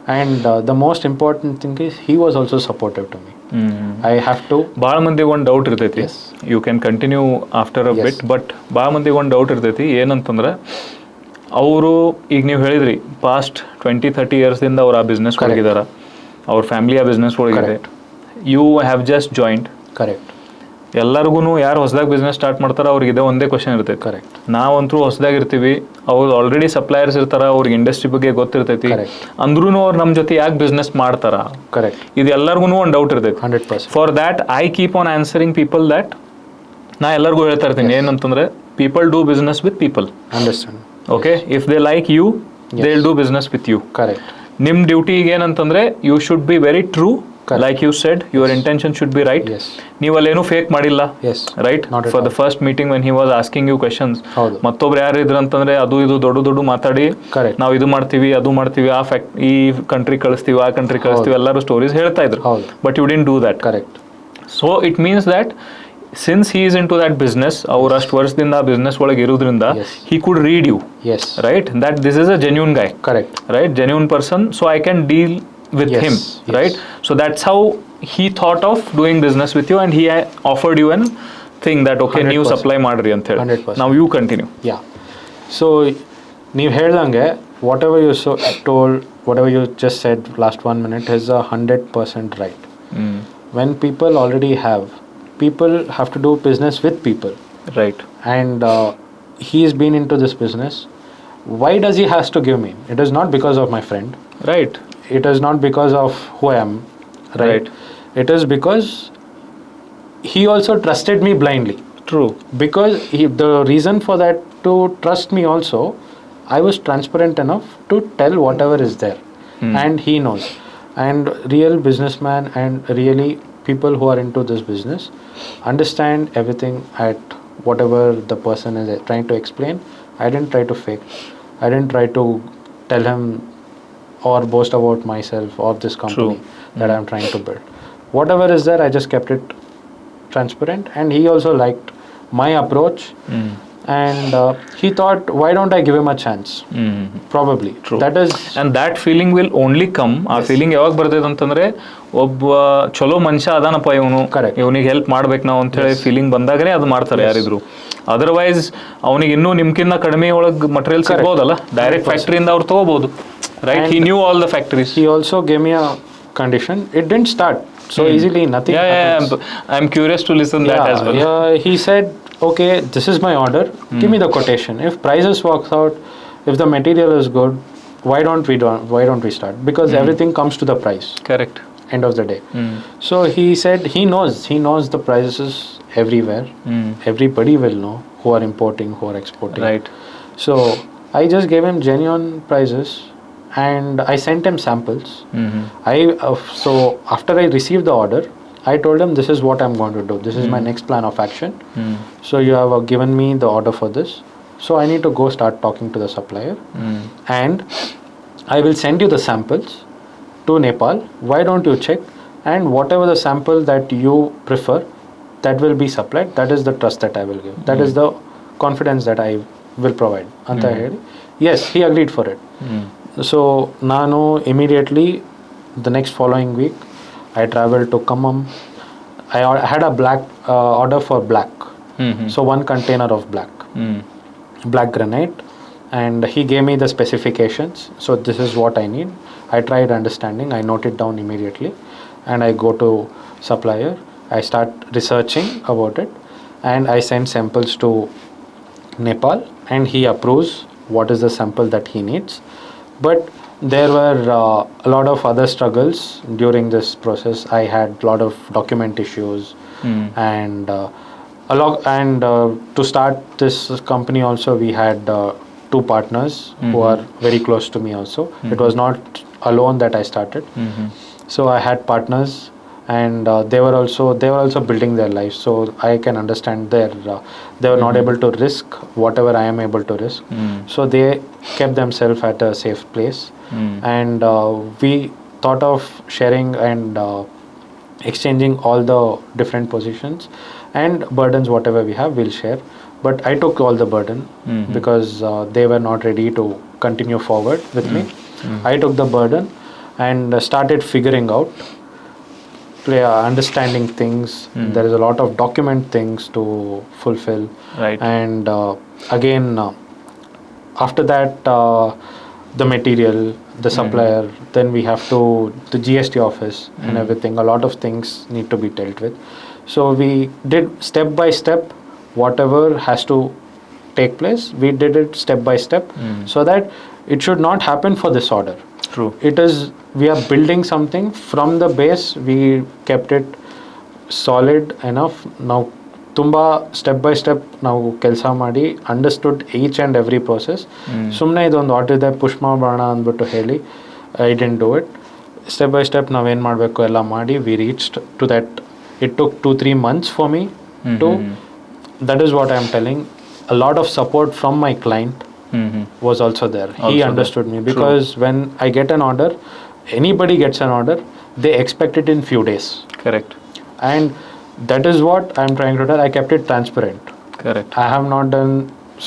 And the most important thing is he was also supportive to me. I have to ಭಾಳ ಮಂದಿಗೆ ಒಂದು doubt ಇರ್ತೈತಿ. Yes. You can continue after a Yes. Bit. But ಭಾಳ ಮಂದಿಗೆ ಒಂದು doubt ಇರ್ತೈತಿ ಏನಂತಂದ್ರೆ ಅವರು ಈಗ ನೀವು ಹೇಳಿದ್ರಿ ಪಾಸ್ಟ್ 20-30 ಇಯರ್ಸ್ದಿಂದ ಅವ್ರು ಆ ಬಿಸ್ನೆಸ್ ಒಳಗಿದಾರ, ಅವ್ರ ಫ್ಯಾಮಿಲಿ ಆ ಬಿಸ್ನೆಸ್ ಒಳಗಿದೆ. You have just joined. correct ಎಲ್ಲರಿಗೂ ಯಾರು ಹೊಸದಾಗಿ ಬಿಸ್ನೆಸ್ ಸ್ಟಾರ್ಟ್ ಮಾಡ್ತಾರೆ ಅವ್ರಿಗೆ ಇದೇ ಒಂದೇ ಕ್ವಶನ್ ಇರ್ತೈತಿ. Correct. ನಾವಂತೂ ಹೊಸದಾಗಿ ಇರ್ತೀವಿ, ಅವ್ರು ಆಲ್ರೆಡಿ ಸಪ್ಲೈಯರ್ಸ್ ಇರ್ತಾರ, ಅವ್ರಿಗೆ ಇಂಡಸ್ಟ್ರಿ ಬಗ್ಗೆ ಗೊತ್ತಿರ್ತೈತಿ, Correct. ಅಂದ್ರೂ ಅವ್ರು ನಮ್ಮ ಜೊತೆ ಯಾಕೆ ಬಿಸ್ನೆಸ್ ಮಾಡ್ತಾರ, correct ಇದು ಎಲ್ಲರಿಗೂ ಒಂದು ಡೌಟ್ ಇರ್ತೈತಿ. 100% for that I keep on answering people that ನಾ ಎಲ್ಲರಿಗೂ ಹೇಳ್ತಾ ಇರ್ತೀನಿ ಏನಂತಂದ್ರೆ people do business with people. understand okay, if they like you they will do business with you. correct ನಿಮ್ಮ ಡ್ಯೂಟಿ ಈಗ ಏನಂತಂದ್ರೆ you should be very true. Like you said your intention should be right. yes ನೀವು ಅಲ್ಲೇನು fake ಮಾಡಿಲ್ಲ, yes right? Not at for the all. First meeting when he was asking you questions, ಹೌದು. ಮತ್ತೊಬ್ರು ಯಾರು ಇದ್ರಂತಂದ್ರೆ ಅದು ಇದು ದೊಡ್ಡ ಮಾತಾಡಿ Correct. ನಾವು ಇದು ಮಾಡ್ತೀವಿ ಅದು ಮಾಡ್ತೀವಿ, ಈ ಕಂಟ್ರಿ ಕಳಿಸ್ತೀವಿ ಆ ಕಂಟ್ರಿ ಕಳಿಸ್ತೀವಿ, ಎಲ್ಲರೂ ಸ್ಟೋರೀಸ್ ಹೇಳ್ತಾ ಇದ್ರು. ಹೌದು. But you didn't do that. correct so it means that since he is into that business, ಅವ್ರು ಅಷ್ಟು ವರ್ಷದಿಂದ ಆ ಬಿಸ್ನೆಸ್ ಒಳಗೆ ಇರೋದ್ರಿಂದ Yes. He could read you, yes right? That this is a genuine guy, correct right? Genuine person, so I can deal with Yes, him, yes. right? So that's how he thought of doing business with you, and he offered you an thing that okay, new 100%. supply madri ant heli. 100%. Now you continue. yeah so ನೀವು ಹೇಳ್ದಂಗೆ whatever you told, whatever you just said last 1 minute is 100% right. When people already people have to do business with people, Right. and he's been into this business. Why does he has to give me? It is not because of my friend, Right. it is not because of who I am, right? It is because he also trusted me blindly. True. Because the reason for that to trust me also, I was transparent enough to tell whatever is there, and he knows. And real businessman and really people who are into this business understand everything at whatever the person is trying to explain. I didn't try to fake. I didn't try to tell him or boast about myself or this company that I'm trying to build. Whatever is there, I just kept it transparent, and he also liked my approach. And he thought, why don't I give him a chance? Probably. True. That is, And that feeling will only come. ಆ feeling ಯಾವಾಗ ಬರ್ತೈತೆ ಅಂತಂದ್ರೆ ಒಬ್ಬ ಚಲೋ ಮನುಷ್ಯ ಅದಾನಪ್ಪ ಇವನು, Correct. ಇವನಿಗೆ help ಮಾಡ್ಬೇಕು ನಾವು ಅಂತ ಹೇಳಿ ಫೀಲಿಂಗ್ ಬಂದಾಗನೇ ಅದು ಮಾಡ್ತಾರೆ ಯಾರಿದ್ರು. ಅದರ್ವೈಸ್ ಅವನಿಗೆ ಇನ್ನೂ ನಿಮ್ಕಿನ್ನ ಕಡಿಮೆ ಒಳಗೆ ಮಟೀರಿಯಲ್ ಸಿಗ್ಬೋದಲ್ಲ, ಡೈರೆಕ್ಟ್ ಫ್ಯಾಕ್ಟ್ರಿಯಿಂದ ಅವ್ರು ತಗೋಬಹುದು, right? He knew all the factories. he also gave me a condition. It didn't start so easily, nothing happens. I'm curious to listen that as well. He said, okay, this is my order, give me the quotation. If prices works out, if the material is good, why don't we start? Because everything comes to the price, Correct. end of the day. So he said he knows the prices everywhere. Everybody will know who are importing, who are exporting. Right. So I just gave him genuine prices, and I sent him samples. So after I received the order, I told him, this is what I'm going to do, this is my next plan of action. So you have given me the order for this, so I need to go start talking to the supplier, and I will send you the samples to Nepal. Why don't you check, and whatever the sample that you prefer, that will be supplied. That is the trust that I will give, that is the confidence that I will provide anta heli. Yes, he agreed for it. So nanu immediately the next following week I traveled to Khammam. I had a black order for black. So 1 container of black granite, and he gave me the specifications. So this is what I need. I tried understanding, I note it down immediately, and I go to supplier. I start researching about it, and I send samples to Nepal, and he approves what is the sample that he needs. But there were a lot of other struggles during this process. I had a lot of document issues, and to start this company also we had 2 partners who are very close to me also. It was not alone that I started. So I had partners, and they were also building their lives. So I can understand they were not able to risk whatever I am able to risk. So they kept themselves at a safe place, and we thought of sharing and exchanging all the different positions and burdens. Whatever we have, we'll share. But I took all the burden because they were not ready to continue forward with me. I took the burden and started figuring out, understanding things. There is a lot of document things to fulfill. Right. And again, after that, the material, the supplier, then we have to the GST office and everything. A lot of things need to be dealt with. So we did step by step whatever has to take place. We did it step by step, so that it should not happen for disorder. True. It is, we are building something from the base. We kept it solid enough. Now ತುಂಬಾ step by step ನಾವು ಕೆಲಸ ಮಾಡಿ understood each and every process. ಸುಮ್ಮನೆ ಇದೊಂದು order ಇದೆ push ಮಾಡೋಣ ಅಂದ್ಬಿಟ್ಟು ಹೇಳಿ I didn't do it. Step by step ನಾವೇನು ಮಾಡಬೇಕು ಎಲ್ಲ ಮಾಡಿ we reached to that. It took 2-3 months for me to, that is what I am telling. A lot of support from my client was also there. He understood me, because when I get an order, anybody gets an order, they expect it in few days. Correct. And that is what I am trying to tell. I kept it transparent. Correct. I have not done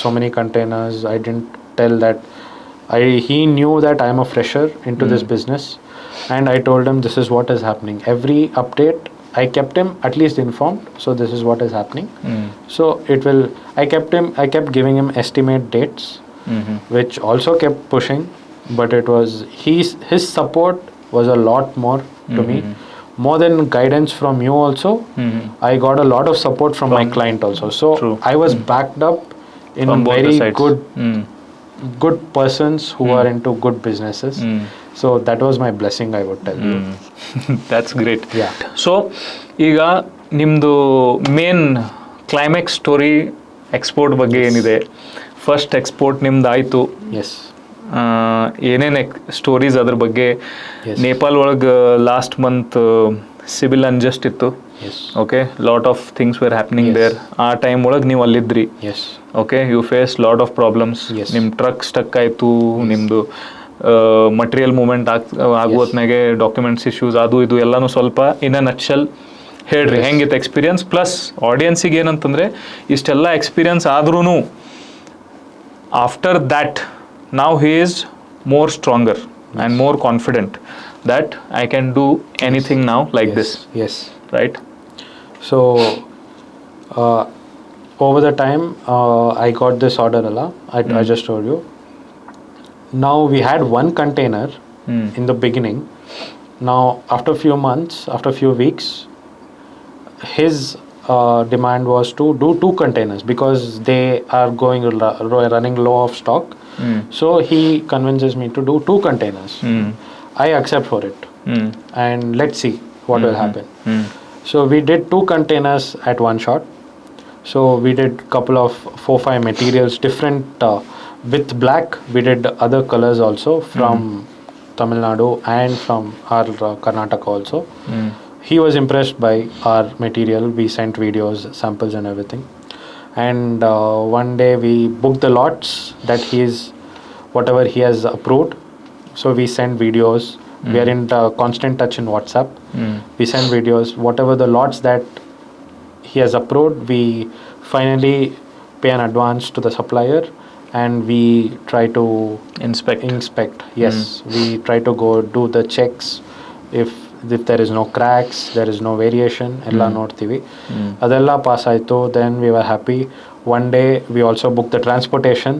so many containers. I didn't tell that. He knew that I am a fresher into this business, and I told him this is what is happening. Every update I kept him at least informed. So this is what is happening. So it will. I kept giving him estimate dates, which also kept pushing. But it was his support was a lot more to me, more than guidance from you also. I got a lot of support from my client also. So True. I was backed up in From both the very sides. good persons who are into good businesses. So that was my blessing, I would tell you. That's great. Yeah. So ಈಗ ನಿಮ್ಮದು main climax story export ಬಗ್ಗೆ ಏನಿದೆ. First export ನಿಮ್ದು ಆಯಿತು. Yes. ಏನೇನು stories ಅದ್ರ ಬಗ್ಗೆ. ನೇಪಾಲ್ ಒಳಗೆ ಲಾಸ್ಟ್ ಮಂತ್ ಸಿವಿಲ್ ಅನ್ಜಸ್ಟ್ ಇತ್ತು. Okay, lot of things were happening there. ಆ ಟೈಮ್ ಒಳಗೆ ನೀವು ಅಲ್ಲಿದ್ರಿ. Okay, you face lot of problems. ನಿಮ್ಮ ಟ್ರಕ್ ಸ್ಟಕ್ ಆಯಿತು, ನಿಮ್ಮದು ಮಟೀರಿಯಲ್ ಮೂವ್ಮೆಂಟ್ ಆಗುವತ್ನಾಗೆ ಡಾಕ್ಯುಮೆಂಟ್ಸ್ ಇಶ್ಯೂಸ್, ಅದು ಇದು ಎಲ್ಲನೂ ಸ್ವಲ್ಪ ಇನ್ ಅ ನಟ್ಶಲ್ ಹೇಳ್ರಿ ಹೆಂಗಿತ್ತು ಎಕ್ಸ್ಪೀರಿಯನ್ಸ್. ಪ್ಲಸ್ ಆಡಿಯನ್ಸಿಗೆ ಏನಂತಂದರೆ ಇಷ್ಟೆಲ್ಲ ಎಕ್ಸ್ಪೀರಿಯನ್ಸ್ ಆದ್ರೂ after that now he is more stronger and more confident that I can do anything now like this. Yes. Right? So over the time I got this order I just told you. Now we had one container in the beginning. Now after few months, after few weeks, his demand was to do 2 containers because they are running low of stock. So he convinces me to do 2 containers. I accept for it, and let's see what will happen. So we did 2 containers at one shot. So we did couple of 4-5 materials different. With black we did other colors also from Tamil Nadu and from our Karnataka also. He was impressed by our material. We sent videos, samples and everything. And one day we booked the lots that whatever he has approved. So we send videos. We are in constant touch in WhatsApp. We send videos. Whatever the lots that he has approved, we finally pay an advance to the supplier, and we try to inspect. Yes, we try to go do the checks. If there is no cracks, there is no variation, ella ನೋಡ್ತೀವಿ. ಅದೆಲ್ಲ pass ಆಯಿತು. Then we were happy. One day we also booked the transportation.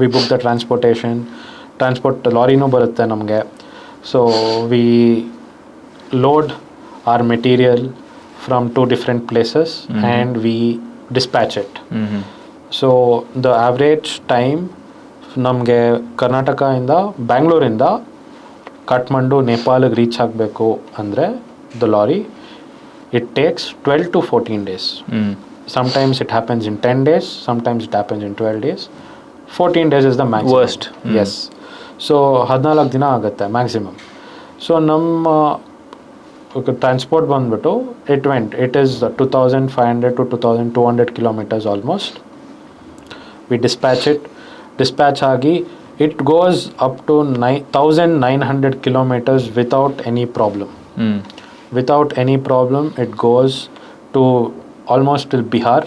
We booked the transport ಲಾರಿನೂ ಬರುತ್ತೆ ನಮಗೆ. So we load our material from 2 different places and we dispatch it. So the average time ನಮಗೆ ಕರ್ನಾಟಕದಿಂದ ಬ್ಯಾಂಗ್ಳೂರಿಂದ Kathmandu ನೇಪಾಳಿಗೆ reach ಆಗಬೇಕು ಅಂದರೆ the lorry, it takes 12 to 14 days. Sometimes it happens in 10 days, sometimes it happens in 12 days. 14 days is the maximum. Worst. Yes. So 14 ದಿನ ಆಗುತ್ತೆ maximum. So ನಮ್ಮ transport ಬಂದ್ಬಿಟ್ಟು it is 2500 to 2200 kilometers almost. We dispatch ಆಗಿ it goes up to 1900 kilometers without any problem. Without any problem it goes to almost till Bihar.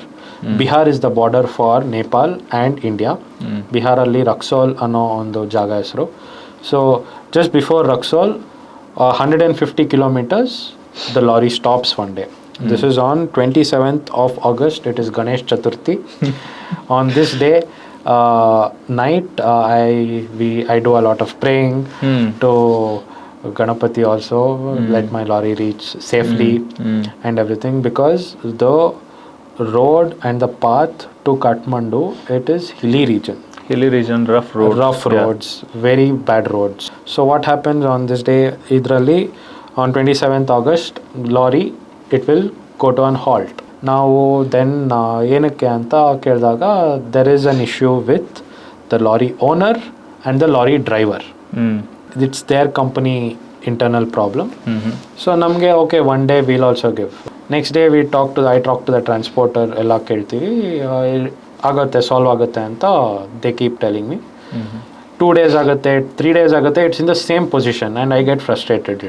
Bihar is the border for Nepal and India. Bihar alli Raxaul ಅನ್ನೋ ಒಂದು ಜಾಗ ಹೆಸರು. So just before Raxaul, 150 kilometers, the lorry stops one day. This is on 27th of August. It is Ganesh Chaturthi. On this day, night, I do a lot of praying to Ganapati also, let my lorry reach safely and everything, because the road and the path to Kathmandu, it is hilly region, rough roads, very bad roads. So what happens on this day, idralli on 27th August, lorry, it will go to an halt. ನಾವು then ಏನಕ್ಕೆ ಅಂತ ಕೇಳಿದಾಗ there is an issue with the lorry owner and the lorry driver. It's their company internal problem. So ನಮಗೆ okay, one day will also give. Next day I talk to the transporter, ಎಲ್ಲ ಕೇಳ್ತೀವಿ, ಆಗುತ್ತೆ, solve ಆಗುತ್ತೆ ಅಂತ they keep telling me. 2 days ಆಗುತ್ತೆ, 3 days ಆಗುತ್ತೆ, it's in the same position and I get frustrated.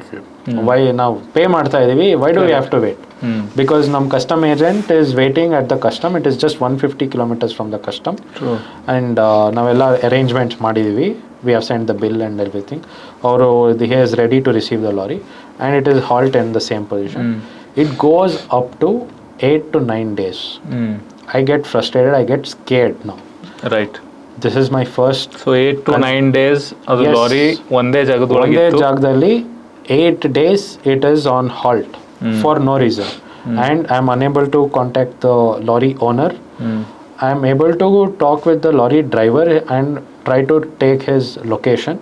Why ನಾವು pay ಮಾಡ್ತಾ ಇದ್ದೀವಿ, Y do we have to wait? Because ನಮ್ಮ custom agent is waiting at the custom. It is just 150 kilometers from the custom. True. And ನಾವೆಲ್ಲ arrangements ಮಾಡಿದ್ದೀವಿ. We have sent the bill and everything. ಅವರು he is ready to receive the lorry and it is halt in the same position. It goes up to 8 to 9 days. I get frustrated. I get scared now. Right. This is my first. So 8 to 9 days ಅದು lorry ಒಂದೇ ಜಾಗದಲ್ಲಿ 8 days it is on halt. For no reason. And I am unable to contact the lorry owner. I am able to talk with the lorry driver and try to take his location.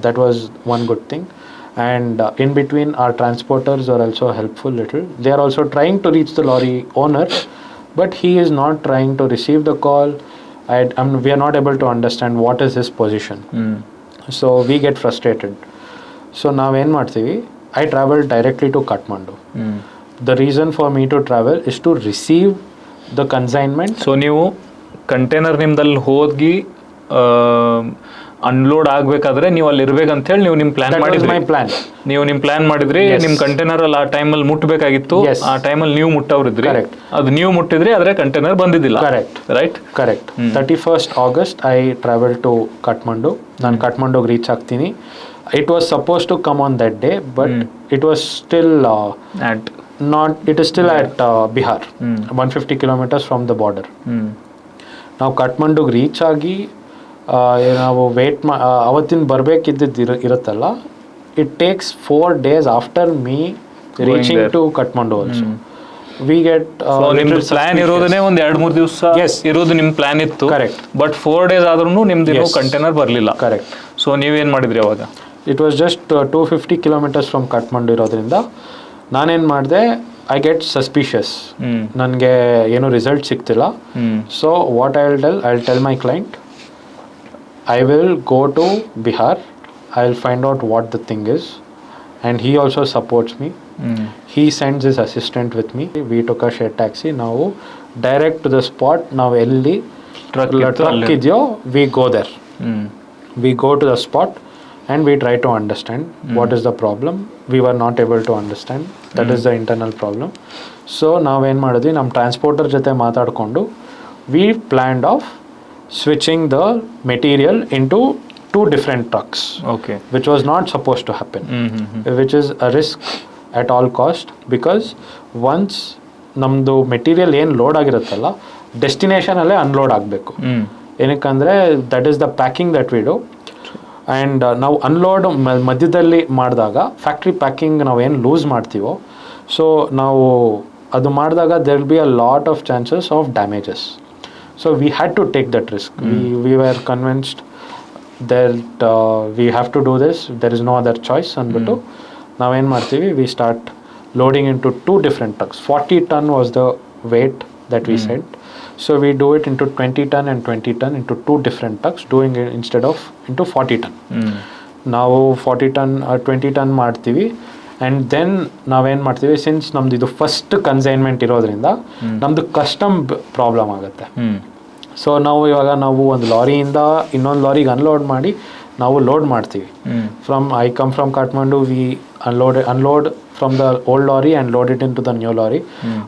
That was one good thing. And in between, our transporters are also helpful little. They are also trying to reach the lorry owner, but he is not trying to receive the call. We are not able to understand what is his position. So we get frustrated. So now ಏನು ಮಾಡ್ತೀವಿ, I travel directly to Kathmandu. The reason for me to travel is to receive the consignment. So ನೀವು container ನಿಮ್ದಲ್ಲಿ ಹೋಗಿ unload ಆಗ್ಬೇಕಾದ್ರೆ ನೀವು ಅಲ್ಲಿ ಇರ್ಬೇಕಂತ ಹೇಳಿ ನೀವು ನಿಮ್ಮ ಪ್ಲಾನ್ ಮಾಡಿದ್ರಿ. ನೀವು ನಿಮ್ಮ ಪ್ಲಾನ್ ಮಾಡಿದ್ರಿ, ನಿಮ್ಮ ಕಂಟೈನರ್ ಅಲ್ಲಿ ಆ ಟೈಮಲ್ಲಿ ಮುಟ್ಟಬೇಕಾಗಿತ್ತು, ಆ ಟೈಮಲ್ಲಿ ನೀವು ಮುಟ್ಟವ್ರಿದ್ರಿ. ಅದು ನೀವು ಮುಟ್ಟಿದ್ರಿ, ಆದ್ರೆ ಕಂಟೈನರ್ ಬಂದಿದ್ದಿಲ್ಲ. Right. 31st August I travel to Kathmandu. ನಾನು ಕಾಠ್ಮಂಡುಗೆ ರೀಚ್ ಆಗ್ತೀನಿ. It was supposed to come on that day, but it was still it is still at Bihar, 150 kilometers from the border. ನಾವು ಕಾಠ್ಮಂಡುಗೆ ರೀಚ್ ಆಗಿ ನಾವು wait ಅವತ್ತಿನ ಬರಬೇಕಿದ್ದು ಇರುತ್ತಲ್ಲ, it takes 4 days after me reaching to Kathmandu also. We get ನಿಮ್ದು plan ಇರೋದನ್ನೇ ಒಂದು 2-3 ದಿವಸ ಇರೋದು ನಿಮ್ಮ ಪ್ಲಾನ್ ಇತ್ತು. ಕರೆಕ್ಟ್. ಬಟ್ 4 days ಆದ್ರೂ ನಿಮ್ದು ಕಂಟೈನರ್ ಬರಲಿಲ್ಲ. ಕರೆಕ್ಟ್. ಸೊ ನೀವೇನು ಮಾಡಿದ್ರಿ ಅವಾಗ? It was just 250 kilometers from Kathmandu ಇರೋದ್ರಿಂದ ನಾನೇನು ಮಾಡಿದೆ, ಐ ಗೆಟ್ ಸಸ್ಪಿಷಿಯಸ್. ನನಗೆ ಏನು ರಿಸಲ್ಟ್ ಸಿಗ್ತಿಲ್ಲ. So what I will tell my client, I will go to Bihar. I will find out what the thing is, and he also supports me. He sends his assistant with me. We took a shared taxi. Now direct to the spot. Now elli truck idyo, we go there. We go to the spot and we try to understand what is the problem. We were not able to understand. That is the internal problem. So now ಏನು ಮಾಡಿದ್ವಿ, ನಮ್ಮ transporter ಜೊತೆ ಮಾತಾಡಿಕೊಂಡು we planned off switching the material into 2 different trucks. Okay. Which was not supposed to happen. Which is a risk at all cost, because once ನಮ್ಮದು material ಏನು load ಆಗಿರುತ್ತಲ್ಲ, ಡೆಸ್ಟಿನೇಷನಲ್ಲೇ unload ಆಗಬೇಕು. ಏನಕ್ಕಂದರೆ that is the packing that we do. And ನಾವು unload ಮಧ್ಯದಲ್ಲಿ ಮಾಡಿದಾಗ factory packing ನಾವು ಏನು ಲೂಸ್ ಮಾಡ್ತೀವೋ, ಸೊ ನಾವು ಅದು ಮಾಡಿದಾಗ there will be a lot of chances of damages. So we had to take that risk. We were convinced that we have to do this. There is no other choice. ಅಂದ್ಬಿಟ್ಟು ನಾವೇನು ಮಾಡ್ತೀವಿ, we start loading into 2 different trucks. 40 ton was the weight that we sent. So we do it into 20 ton and 20 ton into 2 different trucks, doing it instead of into 40 ton. ನಾವು 40 ton 20 ton ಮಾಡ್ತೀವಿ. And then ನಾವೇನು ಮಾಡ್ತೀವಿ, since ನಮ್ದು ಇದು first consignment ಇರೋದ್ರಿಂದ ನಮ್ಮದು custom problem ಆಗುತ್ತೆ. So ನಾವು ಒಂದು ಲಾರಿಯಿಂದ ಇನ್ನೊಂದು ಲಾರಿಗೆ ಅನ್ಲೋಡ್ ಮಾಡಿ ನಾವು ಲೋಡ್ ಮಾಡ್ತೀವಿ. I come from Kathmandu, we unload from the old lorry and load it into the new lorry.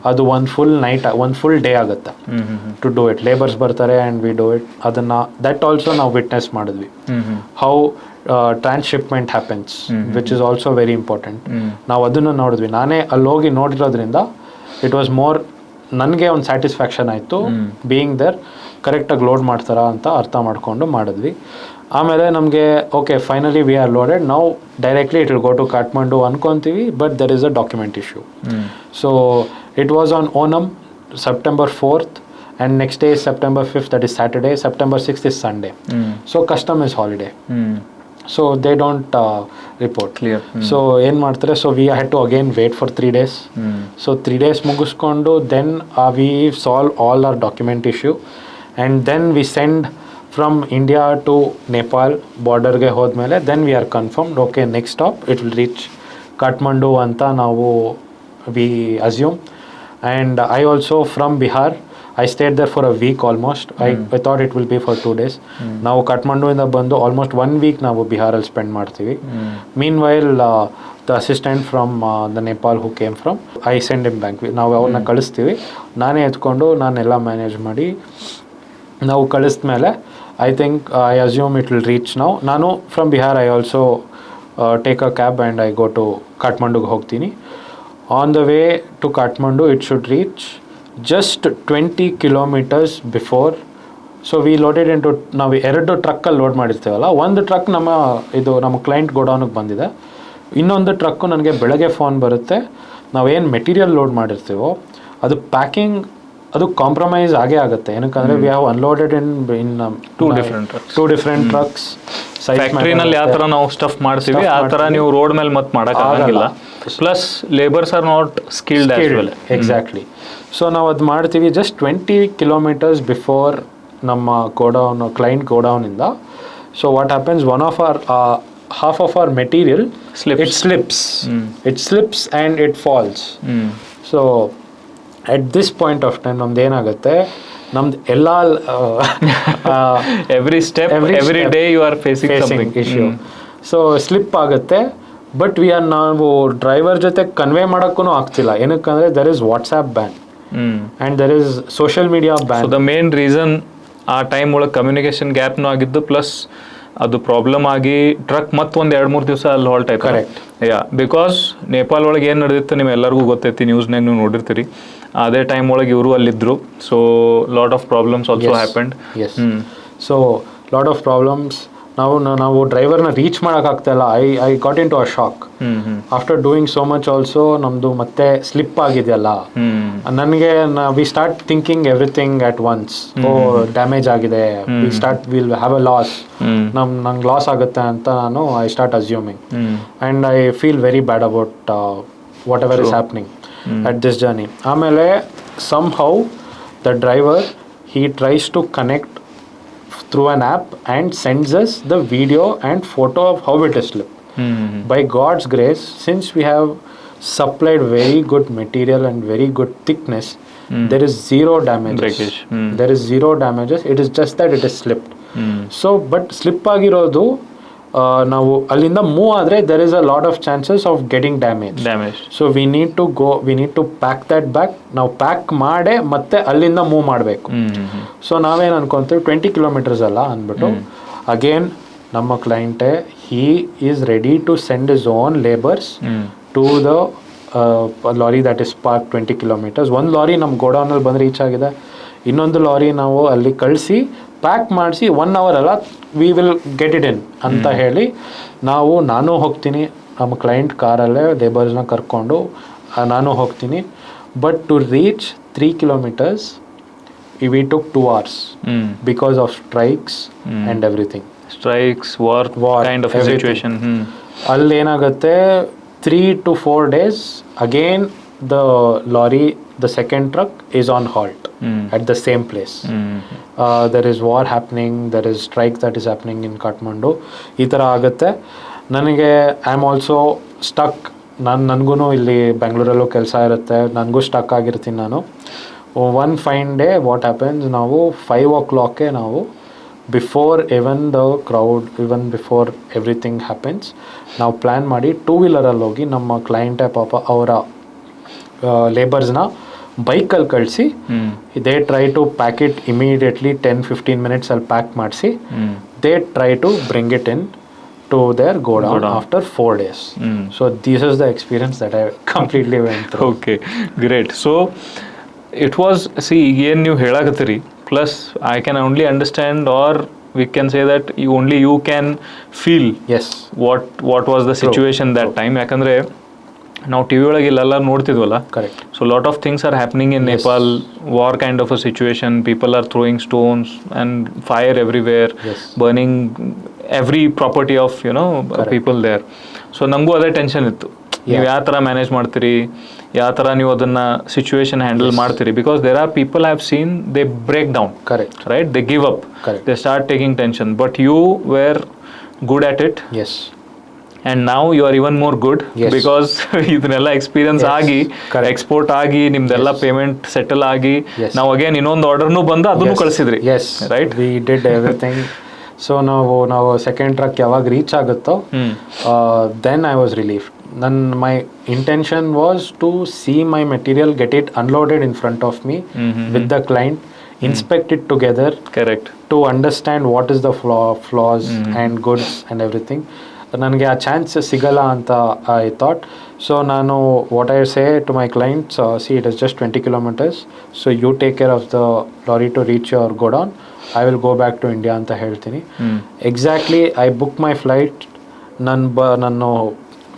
ಅದು ಒಂದು ಫುಲ್ ಡೇ ಆಗುತ್ತೆ ಟು ಡೂ ಇಟ್. ಲೇಬರ್ಸ್ ಬರ್ತಾರೆ ಆ್ಯಂಡ್ ವಿ ಡೂ ಇಟ್. ಅದನ್ನು ದಟ್ ಆಲ್ಸೋ ನಾವು witness ಮಾಡಿದ್ವಿ, how transshipment happens, which is also very important. ನಾವು ಅದನ್ನು ನೋಡಿದ್ವಿ. ನಾನೇ ಅಲ್ಲಿ ಹೋಗಿ ನೋಡಿರೋದ್ರಿಂದ ಇಟ್ ವಾಸ್ ಮೋರ್, ನನಗೆ ಒಂದು ಸ್ಯಾಟಿಸ್ಫ್ಯಾಕ್ಷನ್ ಆಯಿತು ಬೀಯಿಂಗ್ ದೇರ್. ಕರೆಕ್ಟಾಗಿ ಲೋಡ್ ಮಾಡ್ತಾರಾ ಅಂತ ಅರ್ಥ ಮಾಡಿಕೊಂಡು ಮಾಡಿದ್ವಿ. ಆಮೇಲೆ ನಮಗೆ okay finally we are loaded, ನಾವು directly it will go to Kathmandu ಅನ್ಕೊತೀವಿ, but there is a document issue. So it was on Onam September 4th and next day is September 5th, that is Saturday. September 6th is Sunday. So custom is holiday. So they don't report. Clear. So ಏನು ಮಾಡ್ತಾರೆ, so we had to again wait for 3 days. So 3 days ಮುಗಿಸ್ಕೊಂಡು then we solve all our document issue and then we send from India to Nepal borderಗೆ ಹೋದ್ಮೇಲೆ then we are confirmed, okay next stop it will reach Kathmandu ಅಂತ ನಾವು we assume. And I also from Bihar, I stayed there for a week almost. I thought it will be for 2 days. ನಾವು ಕಾಠ್ಮಂಡುವಿಂದ ಬಂದು almost 1 week ನಾವು ಬಿಹಾರಲ್ಲಿ spend ಮಾಡ್ತೀವಿ. Meanwhile the assistant from the Nepal who came from, I send him back. ನಾವು ಅವ್ರನ್ನ ಕಳಿಸ್ತೀವಿ, ನಾನೇ ಎತ್ಕೊಂಡು ನಾನೆಲ್ಲ ಮ್ಯಾನೇಜ್ ಮಾಡಿ ನಾವು ಕಳಿಸ್ಮೇಲೆ I think I assume it will reach now. ನಾನು from Bihar I also take a cab and I go to ಕಾಠ್ಮಂಡುಗೆ ಹೋಗ್ತೀನಿ. On the way to Kathmandu, it should reach just 20 kilometers before. So we loaded into, ನಾವು 2 ಟ್ರಕ್ಕಲ್ಲಿ load ಮಾಡಿರ್ತೀವಲ್ಲ, ಒಂದು truck ನಮ್ಮ client ಗೋಡೌನಿಗೆ ಬಂದಿದೆ, ಇನ್ನೊಂದು truck ನನಗೆ ಬೆಳಗ್ಗೆ ಫೋನ್ ಬರುತ್ತೆ. ನಾವೇನು ಮೆಟೀರಿಯಲ್ ಲೋಡ್ ಮಾಡಿರ್ತೀವೋ ಅದು ಪ್ಯಾಕಿಂಗ್ ಅದು ಕಾಂಪ್ರಮೈಸ್ ಆಗೇ ಆಗುತ್ತೆ. ಏನಕ್ಕಂದರೆ we have unloaded in two different trucks. ಫ್ಯಾಕ್ಟ್ರಿನಲ್ಲಿ ಯಾವ ಥರ ನಾವು ಸ್ಟಫ್ ಮಾಡ್ತೀವಿ ಆ ಥರ ನೀವು ರೋಡ್ ಮೇಲೆ ಮತ್ತೆ ಮಾಡೋಕ್ಕಾಗಲ್ಲ. Plus labours are not skilled as well. Exactly. So ನಾವು ಅದು ಮಾಡ್ತೀವಿ ಜಸ್ಟ್ 20 kilometers ಬಿಫೋರ್ ನಮ್ಮ ಗೋಡೌನ್ ಕ್ಲೈಂಟ್ ಗೋಡೌನಿಂದ. So what happens, one of our half of our material it slips and it falls. So at this point of time ನಮ್ದು ಏನಾಗುತ್ತೆ, ನಮ್ದು ಎಲ್ಲ every day you are facing something issue. So slip ಆಗುತ್ತೆ, but ನಾವು driver ಜೊತೆ convey ಮಾಡೋಕ್ಕೂ ಆಗ್ತಿಲ್ಲ. ಏನಕ್ಕಂದರೆ there is WhatsApp ban and there is social media ban. The main reason ಆ ಟೈಮ್ ಒಳಗೆ ಕಮ್ಯುನಿಕೇಶನ್ ಗ್ಯಾಪ್ನೂ ಆಗಿದ್ದು, ಪ್ಲಸ್ ಅದು ಪ್ರಾಬ್ಲಮ್ ಆಗಿ ಟ್ರಕ್ ಮತ್ತೊಂದು 2-3 ದಿವಸ ಅಲ್ಲಿ ಹಾಲ್ಟ್ ಆಯ್ತು. ಕರೆಕ್ಟ್. ಬಿಕಾಸ್ ನೇಪಾಲ್ ಒಳಗೆ ಏನು ನಡೆದಿತ್ತು ನಿಮ್ಮೆಲ್ಲರಿಗೂ ಗೊತ್ತೈತಿ, ನ್ಯೂಸ್ನಾಗ ನೀವು ನೋಡಿರ್ತೀರಿ. ಅದೇ ಟೈಮ್ ಒಳಗೆ ಇವರು ಅಲ್ಲಿದ್ದರು. So lot of problems also happened. So lot of problems. ನಾವು ಡ್ರೈವರ್ನ ರೀಚ್ ಮಾಡೋಕ್ಕಾಗ್ತಾಯಿಲ್ಲ. I got into a shock after doing so much. Also ನಮ್ಮದು ಮತ್ತೆ ಸ್ಲಿಪ್ ಆಗಿದೆಯಲ್ಲ, ನನಗೆ we start thinking everything at once. Damage ಆಗಿದೆ, ವಿಲ್ ಹ್ಯಾವ್ ಅ ಲಾಸ್, ನಂಗೆ loss ಆಗುತ್ತೆ ಅಂತ I start assuming. And I feel very bad about whatever is happening at this journey. ಆಮೇಲೆ somehow the driver, he tries to connect through an app and sends us the video and photo of how it is slipped. By God's grace, since we have supplied very good material and very good thickness, there is zero damages. There is zero damages. It is just that it is slipped. So but slip ಆಗಿರೋದು ನಾವು ಅಲ್ಲಿಂದ move ಆದರೆ there is a lot of chances of getting damage. So we need to pack that back. ನಾವು pack ಮಾಡೇ ಮತ್ತೆ ಅಲ್ಲಿಂದ move ಮಾಡಬೇಕು. So ನಾವೇನು ಅನ್ಕೊಂತೀವಿ 20 kilometers ಅಲ್ಲ ಅಂದ್ಬಿಟ್ಟು, ಅಗೇನ್ ನಮ್ಮ ಕ್ಲೈಂಟೇ he is ready to send his own labours to the lorry that is park 20 kilometers. ಒಂದು ಲಾರಿ ನಮ್ಮ ಗೋಡೌನಲ್ಲಿ ಬಂದು ರೀಚ್ ಆಗಿದೆ, ಇನ್ನೊಂದು ಲಾರಿ ನಾವು ಅಲ್ಲಿ ಕಳಿಸಿ ಪ್ಯಾಕ್ ಮಾಡಿಸಿ 1 hour ಅಲ್ಲ, we will get it in ಅಂತ ಹೇಳಿ ನಾನು ಹೋಗ್ತೀನಿ ನಮ್ಮ ಕ್ಲೈಂಟ್ ಕಾರಲ್ಲೇ ಲೇಬರ್ಸ್ನ ಕರ್ಕೊಂಡು ನಾನು ಹೋಗ್ತೀನಿ. But to reach 3 kilometers we took 2 hours because of strikes and everything. Strikes, war kind of situation. ಅಲ್ಲಿ ಏನಾಗುತ್ತೆ, 3 to 4 days again the lorry, the second truck is on halt at the same place. There is war happening, there is strike that is happening in Kathmandu. ಈ ಥರ ಆಗುತ್ತೆ. ನನಗೆ I am also stuck. ನನಗೂ ಇಲ್ಲಿ ಬೆಂಗಳೂರಲ್ಲೂ ಕೆಲಸ ಇರುತ್ತೆ, ನನಗೂ stuck ಆಗಿರ್ತೀನಿ ನಾನು. One fine day what happens, ನಾವು 5 o'clock ನಾವು before even the crowd, even before everything happens, ನಾವು ಪ್ಲ್ಯಾನ್ ಮಾಡಿ 2-wheeಲರಲ್ಲಿ ಹೋಗಿ ನಮ್ಮ ಕ್ಲೈಂಟೇ ಪಾಪ ಅವರ ಲೇಬರ್ಸ್ನ ಬೈಕಲ್ಲಿ ಕಳಿಸಿ they try to pack it immediately 10-15 minutes ಅಲ್ಲಿ ಪ್ಯಾಕ್ ಮಾಡಿಸಿ they try to bring it in to their go down after 4 days. So this is the experience that I completely went through. Okay, great. So it was, see, ಏನು ನೀವು ಹೇಳಾಕತ್ತೀರಿ, plus I can only understand or we can say that you can feel yes what was the situation that time. ಯಾಕಂದರೆ ನಾವು T V ಒಳಗೆ ಇಲ್ಲೆಲ್ಲ ನೋಡ್ತಿದ್ವಲ್ಲ, correct. So lot of things are happening in Nepal, war kind of a situation, people are throwing stones and fire everywhere, burning every property of people there. So ನನಗೂ ಅದೇ tension ಇತ್ತು, ನೀವು ಯಾವ ಥರ ಮ್ಯಾನೇಜ್ ಮಾಡ್ತೀರಿ, ಯಾವ ಥರ ನೀವು ಅದನ್ನು ಸಿಚುವೇಶನ್ ಹ್ಯಾಂಡಲ್ ಮಾಡ್ತೀರಿ. Because there are people have seen they break down, correct, right, they give up, they start taking tension, but you were good at it. Yes. And now you are even more good because ಇದನ್ನೆಲ್ಲ experience ಆಗಿ, export ಆಗಿ, ನಿಮ್ದೆಲ್ಲ payment settle ಆಗಿ, ನಾವು again ಇನ್ನೊಂದು ಆರ್ಡರ್ನು ಬಂದು ಅದನ್ನು ಕಳಿಸಿದ್ರಿ, right, we did everything. So ನಾವು ಸೆಕೆಂಡ್ ಟ್ರಕ್ ಯಾವಾಗ ರೀಚ್ ಆಗುತ್ತೋ then I was relief. My intention was to see my material, get it unloaded in front of me with the client, inspect it together, correct, to understand what is the flaws and goods and everything. ನನಗೆ ಆ chance ಸಿಗಲ್ಲ ಅಂತ I thought. So ನಾನು what I say to my clients, see it is just 20 kilometers, so you take care of the lorry to reach your godown, I will go back to India ಅಂತ ಹೇಳ್ತೀನಿ. Exactly I book my flight. ನಾನು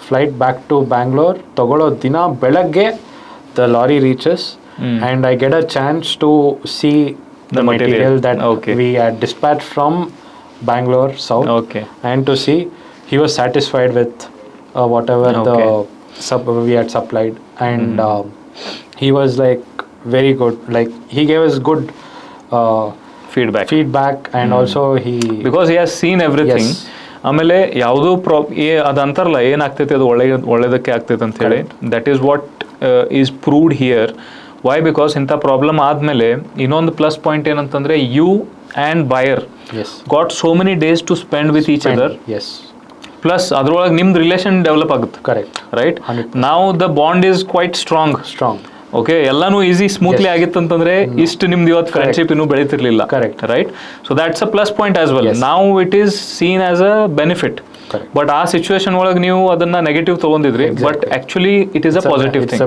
flight back to Bangalore ತಗೊಳ್ಳೋ ದಿನ ಬೆಳಗ್ಗೆ the lorry reaches and I get a chance to see the material that we had dispatch from Bangalore South, and to see he was satisfied with whatever the we had supplied, and he was like very good, like he gave us good feedback and also because he has seen everything. ಆಮೇಲೆ ಯಾವುದೋ ಅದಂತಾರಲ್ಲ, ಏನಾಗ್ತೈತೆ ಅದು ಒಳ್ಳೇದಕ್ಕೆ ಆಗ್ತೈತೆ ಅಂತ ಹೇಳಿ, that is what is proved here. Why? Because ಇಂಥ problem ಆದಮೇಲೆ ಇನ್ನೊಂದು ಪ್ಲಸ್ ಪಾಯಿಂಟ್ ಏನಂತಂದರೆ, you and buyer got so many days to spend with each other. Plus ಅದ್ರೊಳಗೆ ನಿಮ್ದು ರಿಲೇಷನ್ ಡೆವಲಪ್ ಆಗುತ್ತೆ, ಕರೆಕ್ಟ್, ರೈಟ್. ನಾವು the bond is quite strong. Okay, ಎಲ್ಲಾನು easy smoothly ಆಗಿತ್ತಂತಂದ್ರೆ ಇಷ್ಟು ನಿಮ್ದು ಇವತ್ತು ಫ್ರೆಂಡ್ಶಿಪ್ ಇನ್ನೂ ಬೆಳೀತಿರ್ಲಿಲ್ಲ, correct, right. So that's a plus point as well. ನಾವು it is seen as a benefit, but ಆ ಸಿಚುವೇಶನ್ ಒಳಗೆ ನೀವು ಅದನ್ನ ನೆಗೆಟಿವ್ ತಗೊಂಡಿದ್ರಿ, but actually it is a positive thing.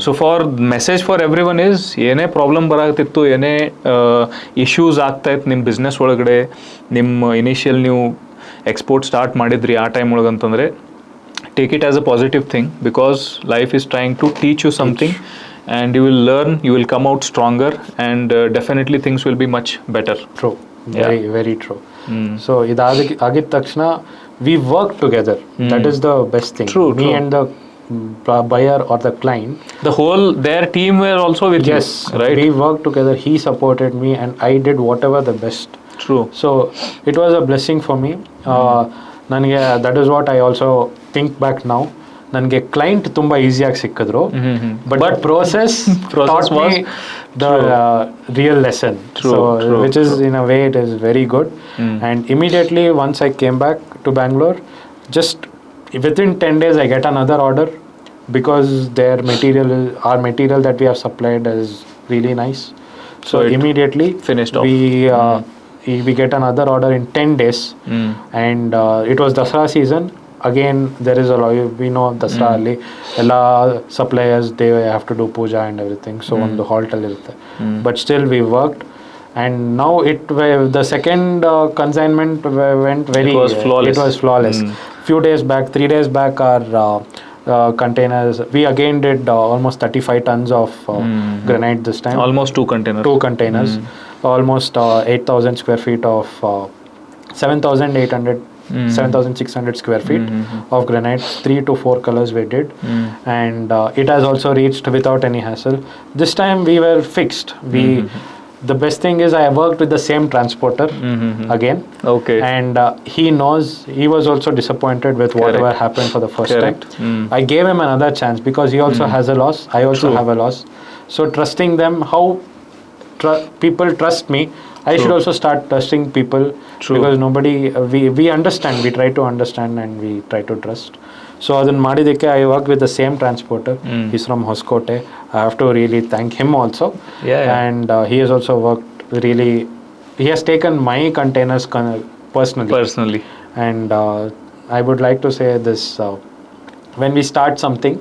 So for message for every one is, ಏನೇ problem ಬರಾಗ್ತಿತ್ತು, ಏನೇ issues ಆಗ್ತಾ ಇತ್ತು ನಿಮ್ಮ ಬಿಸ್ನೆಸ್ ಒಳಗಡೆ, ನಿಮ್ಮ ಇನಿಷಿಯಲ್ ನೀವು ಎಕ್ಸ್ಪೋರ್ಟ್ ಸ್ಟಾರ್ಟ್ ಮಾಡಿದ್ರಿ ಆ ಟೈಮ್ ಒಳಗೆ ಅಂತಂದರೆ, take it as a positive thing, because life is trying to teach you something and you will learn, you will come out stronger, and definitely things will be much better. True, very true. So agid takshana we work together. That is the best thing. Me and the buyer or the client, the whole their team were also with you, right? We worked together. He supported me and I did whatever the best. True. So it was a blessing for me. Nange that is what I also think back now. ನನಗೆ client ತುಂಬ ಈಸಿಯಾಗಿ ಸಿಕ್ಕಿದ್ರು, but process taught me the real lesson. So which is in a way it is very good. And immediately once I came back to Bangalore, just within 10 days I get another order, because our material that we have supplied is really nice. So immediately finished off. We get another order in 10 days, and it was Dasara season. Again, there is a lot, we know Dasara alli ella suppliers they have to do puja and everything, so on the halt all irutte, but still we worked, and now the second consignment went very, it was flawless. Few days back, 3 days back, our containers, we again did almost 35 tons of granite this time, almost 2 containers, almost 8,000 square feet of 7,600 square feet of granite. 3 to 4 colors we did, and it has also reached without any hassle. This time we were fixed. the best thing is I worked with the same transporter again. Okay. And he knows, he was also disappointed with whatever happened for the first Correct. time. I gave him another chance because he also has a loss. I also have a loss. So trusting them, how people trust me, I should also start trusting people. Because nobody, we understand, we try to understand and we try to trust. So ಅದನ್ನು ಮಾಡಿದ್ದಕ್ಕೆ I work with the same transporter. He's from Hoskote. I have to really thank him also. And he has also worked really, he has taken my containers personally. And I would like to say this, when we start something,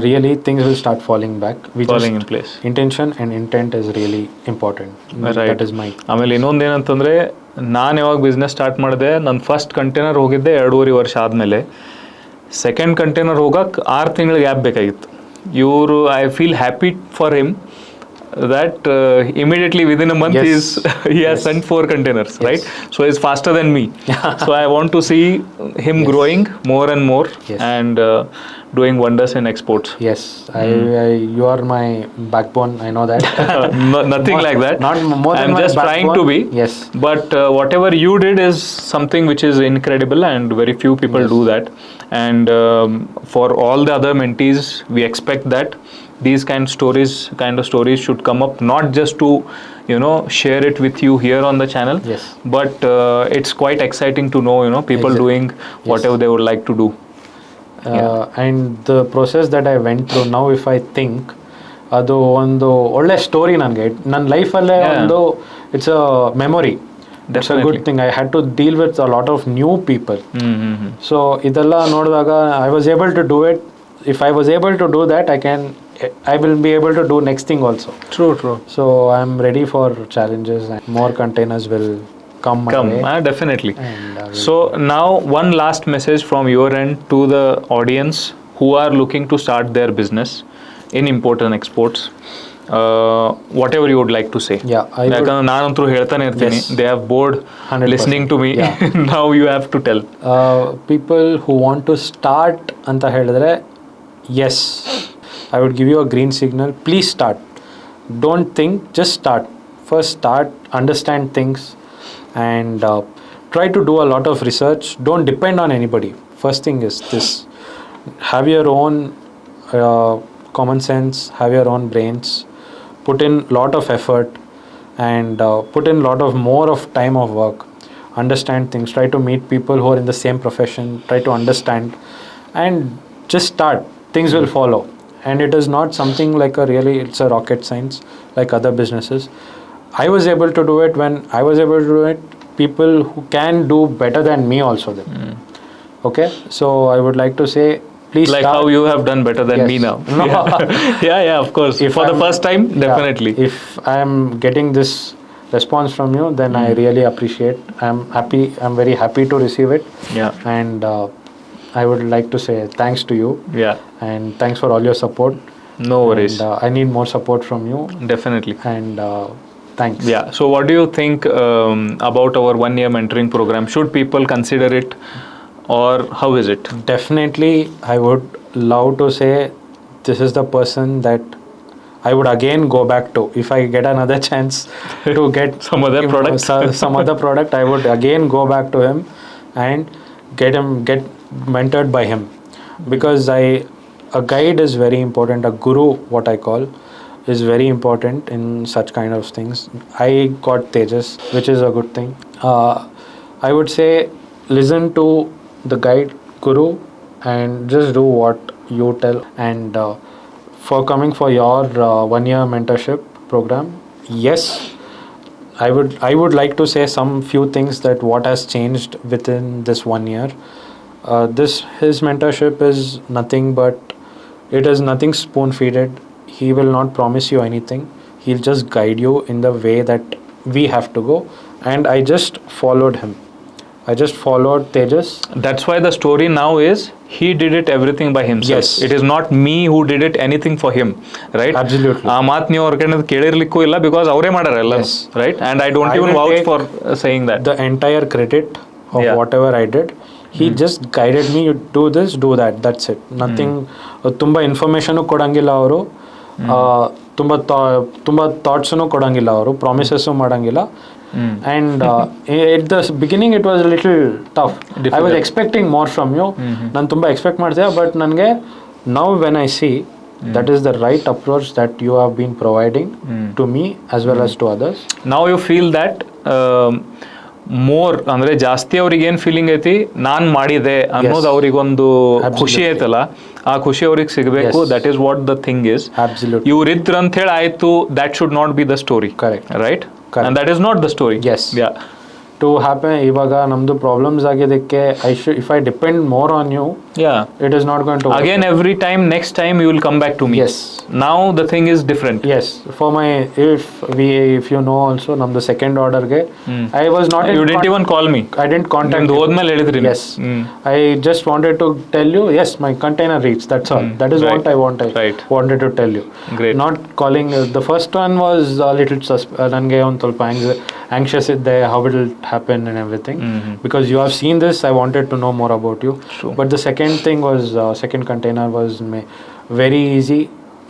really things will start falling back. Falling in place. Intention and intent is really important. That is my. ಆಮೇಲೆ ಇನ್ನೊಂದೇನಂತಂದರೆ ನಾನು ಯಾವಾಗ business start ಮಾಡಿದೆ, ನನ್ನ first container ಹೋಗಿದ್ದೆ 2.5 ವರ್ಷ ಆದಮೇಲೆ. Second container ಹೋಗಕ್ಕೆ 6 ತಿಂಗಳ ಗ್ಯಾಪ್ ಬೇಕಾಗಿತ್ತು. ಇವರು, I feel happy for him that immediately within a month he has sent 4 containers, right? So he's faster than me. So I want to see him growing more and more and doing wonders in exports. Yes, you are my backbone, I know that. Nothing like that. Not more than I'm just trying to be. Yes. But whatever you did is something which is incredible and very few people do that. And for all the other mentees, we expect that these kind of stories should come up, not just to share it with you here on the channel, but it's quite exciting to know people doing whatever they would like to do. And the process that I went through now, if I think, ಅದು ಒಂದು ಒಳ್ಳೆ story ನನಗೆ ನನ್ನ ಲೈಫಲ್ಲೇ ಒಂದು it's a memory. That's a good thing. I had to deal with a lot of new people. So ಇದೆಲ್ಲ ನೋಡಿದಾಗ I was able to do it. If I was able to do that, I will be able to do next thing also. True. So I'm ready for challenges and more containers will come my way. Definitely. So now one last message from your end to the audience who are looking to start their business in import and exports. Whatever you would like to say. ಯಾಕಂದ್ರೆ ನಾನಂತರೂ ಹೇಳ್ತಾನೆ ಇರ್ತೀನಿ, they have bored 100% listening to me. Now you have to tell. People who want to start ಅಂತ ಹೇಳಿದ್ರೆ, yes, I would give you a green signal. Please start. Don't think, just start. First start, understand things, and try to do a lot of research. Don't depend on anybody. First thing is this: have your own common sense, have your own brains, put in lot of effort, and put in lot of more of time of work. Understand things. Try to meet people who are in the same profession. Try to understand, and just start. Things will follow. And it is not something like it's a rocket science like other businesses. I was able to do it. When I was able to do it, people who can do better than me also did. Okay, so I would like to say, please like start. How you have done better than me now. No. yeah, of course. For the first time, definitely. If I am getting this response from you, then I really appreciate. I'm very happy to receive it. And I would like to say thanks to you. And thanks for all your support. No worries. And I need more support from you. Definitely. And thanks. So what do you think about our 1-year mentoring program? Should people consider it, or how is it? Definitely, I would love to say this is the person that I would again go back to. If I get another chance to get some other product, I would again go back to him and get mentored by him, because a guide is very important. A guru, what I call, is very important in such kind of things. I got Tejas, which is a good thing. I would say listen to the guide, guru, and just do what you tell. And for coming for your 1-year mentorship program, yes, I would like to say some few things that what has changed within this 1 year. His mentorship is nothing but, it is nothing spoon-feeded. He will not promise you anything. He'll just guide you in the way that we have to go. And I just followed him. I just followed Tejas. That's why the story now is he did it everything by himself. Yes. It is not me who did it anything for him, right? Absolutely. ಆ ಮಾತು ನೀವು ಅವ್ರ ಕಡೆ ಕೇಳಿರ್ಲಿಕ್ಕೂ ಇಲ್ಲ, because ಅವರೇ ಮಾಡ್ಯಾರ ಎಲ್ಲ, right? And I don't even vouch for saying that. The entire credit of whatever I did. He just guided me, you do this, do that, that's it. Nothing, ತುಂಬ ಇನ್ಫಾರ್ಮೇಷನು ಕೊಡಂಗಿಲ್ಲ ಅವರು. ತುಂಬ ಥಾಟ್ಸನ್ನು ಕೊಡೋಂಗಿಲ್ಲ ಅವರು, ಪ್ರಾಮಿಸಸ್ಸು ಮಾಡೋಂಗಿಲ್ಲ. And at the beginning it was little tough. I was expecting more from you. ನಾನು ತುಂಬ ಎಕ್ಸ್ಪೆಕ್ಟ್ ಮಾಡ್ತಿದ್ದೆ, ಬಟ್ ನನಗೆ now when I see that is the right approach that you have been providing to me as well as to others. Now you feel that more ಅಂದರೆ ಜಾಸ್ತಿ ಅವ್ರಿಗೆ ಏನು feeling ಐತಿ ನಾನು ಮಾಡಿದೆ ಅನ್ನೋದು ಅವ್ರಿಗೊಂದು ಖುಷಿ ಐತಲ್ಲ, ಆ ಖುಷಿ ಅವ್ರಿಗೆ ಸಿಗಬೇಕು. That is what the thing is. ಇವ್ರು ಇದ್ರ ಅಂತ ಹೇಳಿ ಆಯ್ತು, that should not be the story. Correct right. And that is not the story. Yes. Yeah to happen. ಇವಾಗ ನಮ್ಮದು ಪ್ರಾಬ್ಲಮ್ಸ್ ಆಗಿದ್ದಕ್ಕೆ if I depend more on you, it is not going to work. Again, every time, next time you will come back to me. Yes. Now the thing is different. Yes. For my, if you know also, the second order ge, I was not. You didn't even call me. I didn't contact you. Yes. I just wanted to tell you, yes, my container reached. That's all. That is what I wanted to tell you. Great. Not calling. The first one was a little nange on tolpa anxious idde, how it will happen and everything. Because you have seen this, I wanted to know more about you. True. But the second thing was, second container was very easy.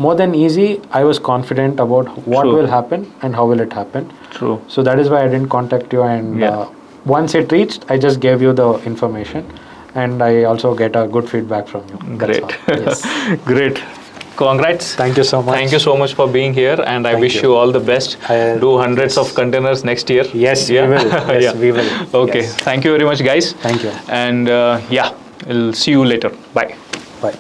More than easy, I was confident about what True. will happen and how will it happen. True. So that is why I didn't contact you, and once it reached, I just gave you the information, and I also get a good feedback from you. Great. Yes. Great. Congrats. Thank you so much. Thank you so much for being here, and I wish you all the best. Do hundreds of containers next year. Yes, we will. Yes, we will. Okay. Yes. Thank you very much, guys. Thank you. And yeah, we'll see you later. Bye. Bye.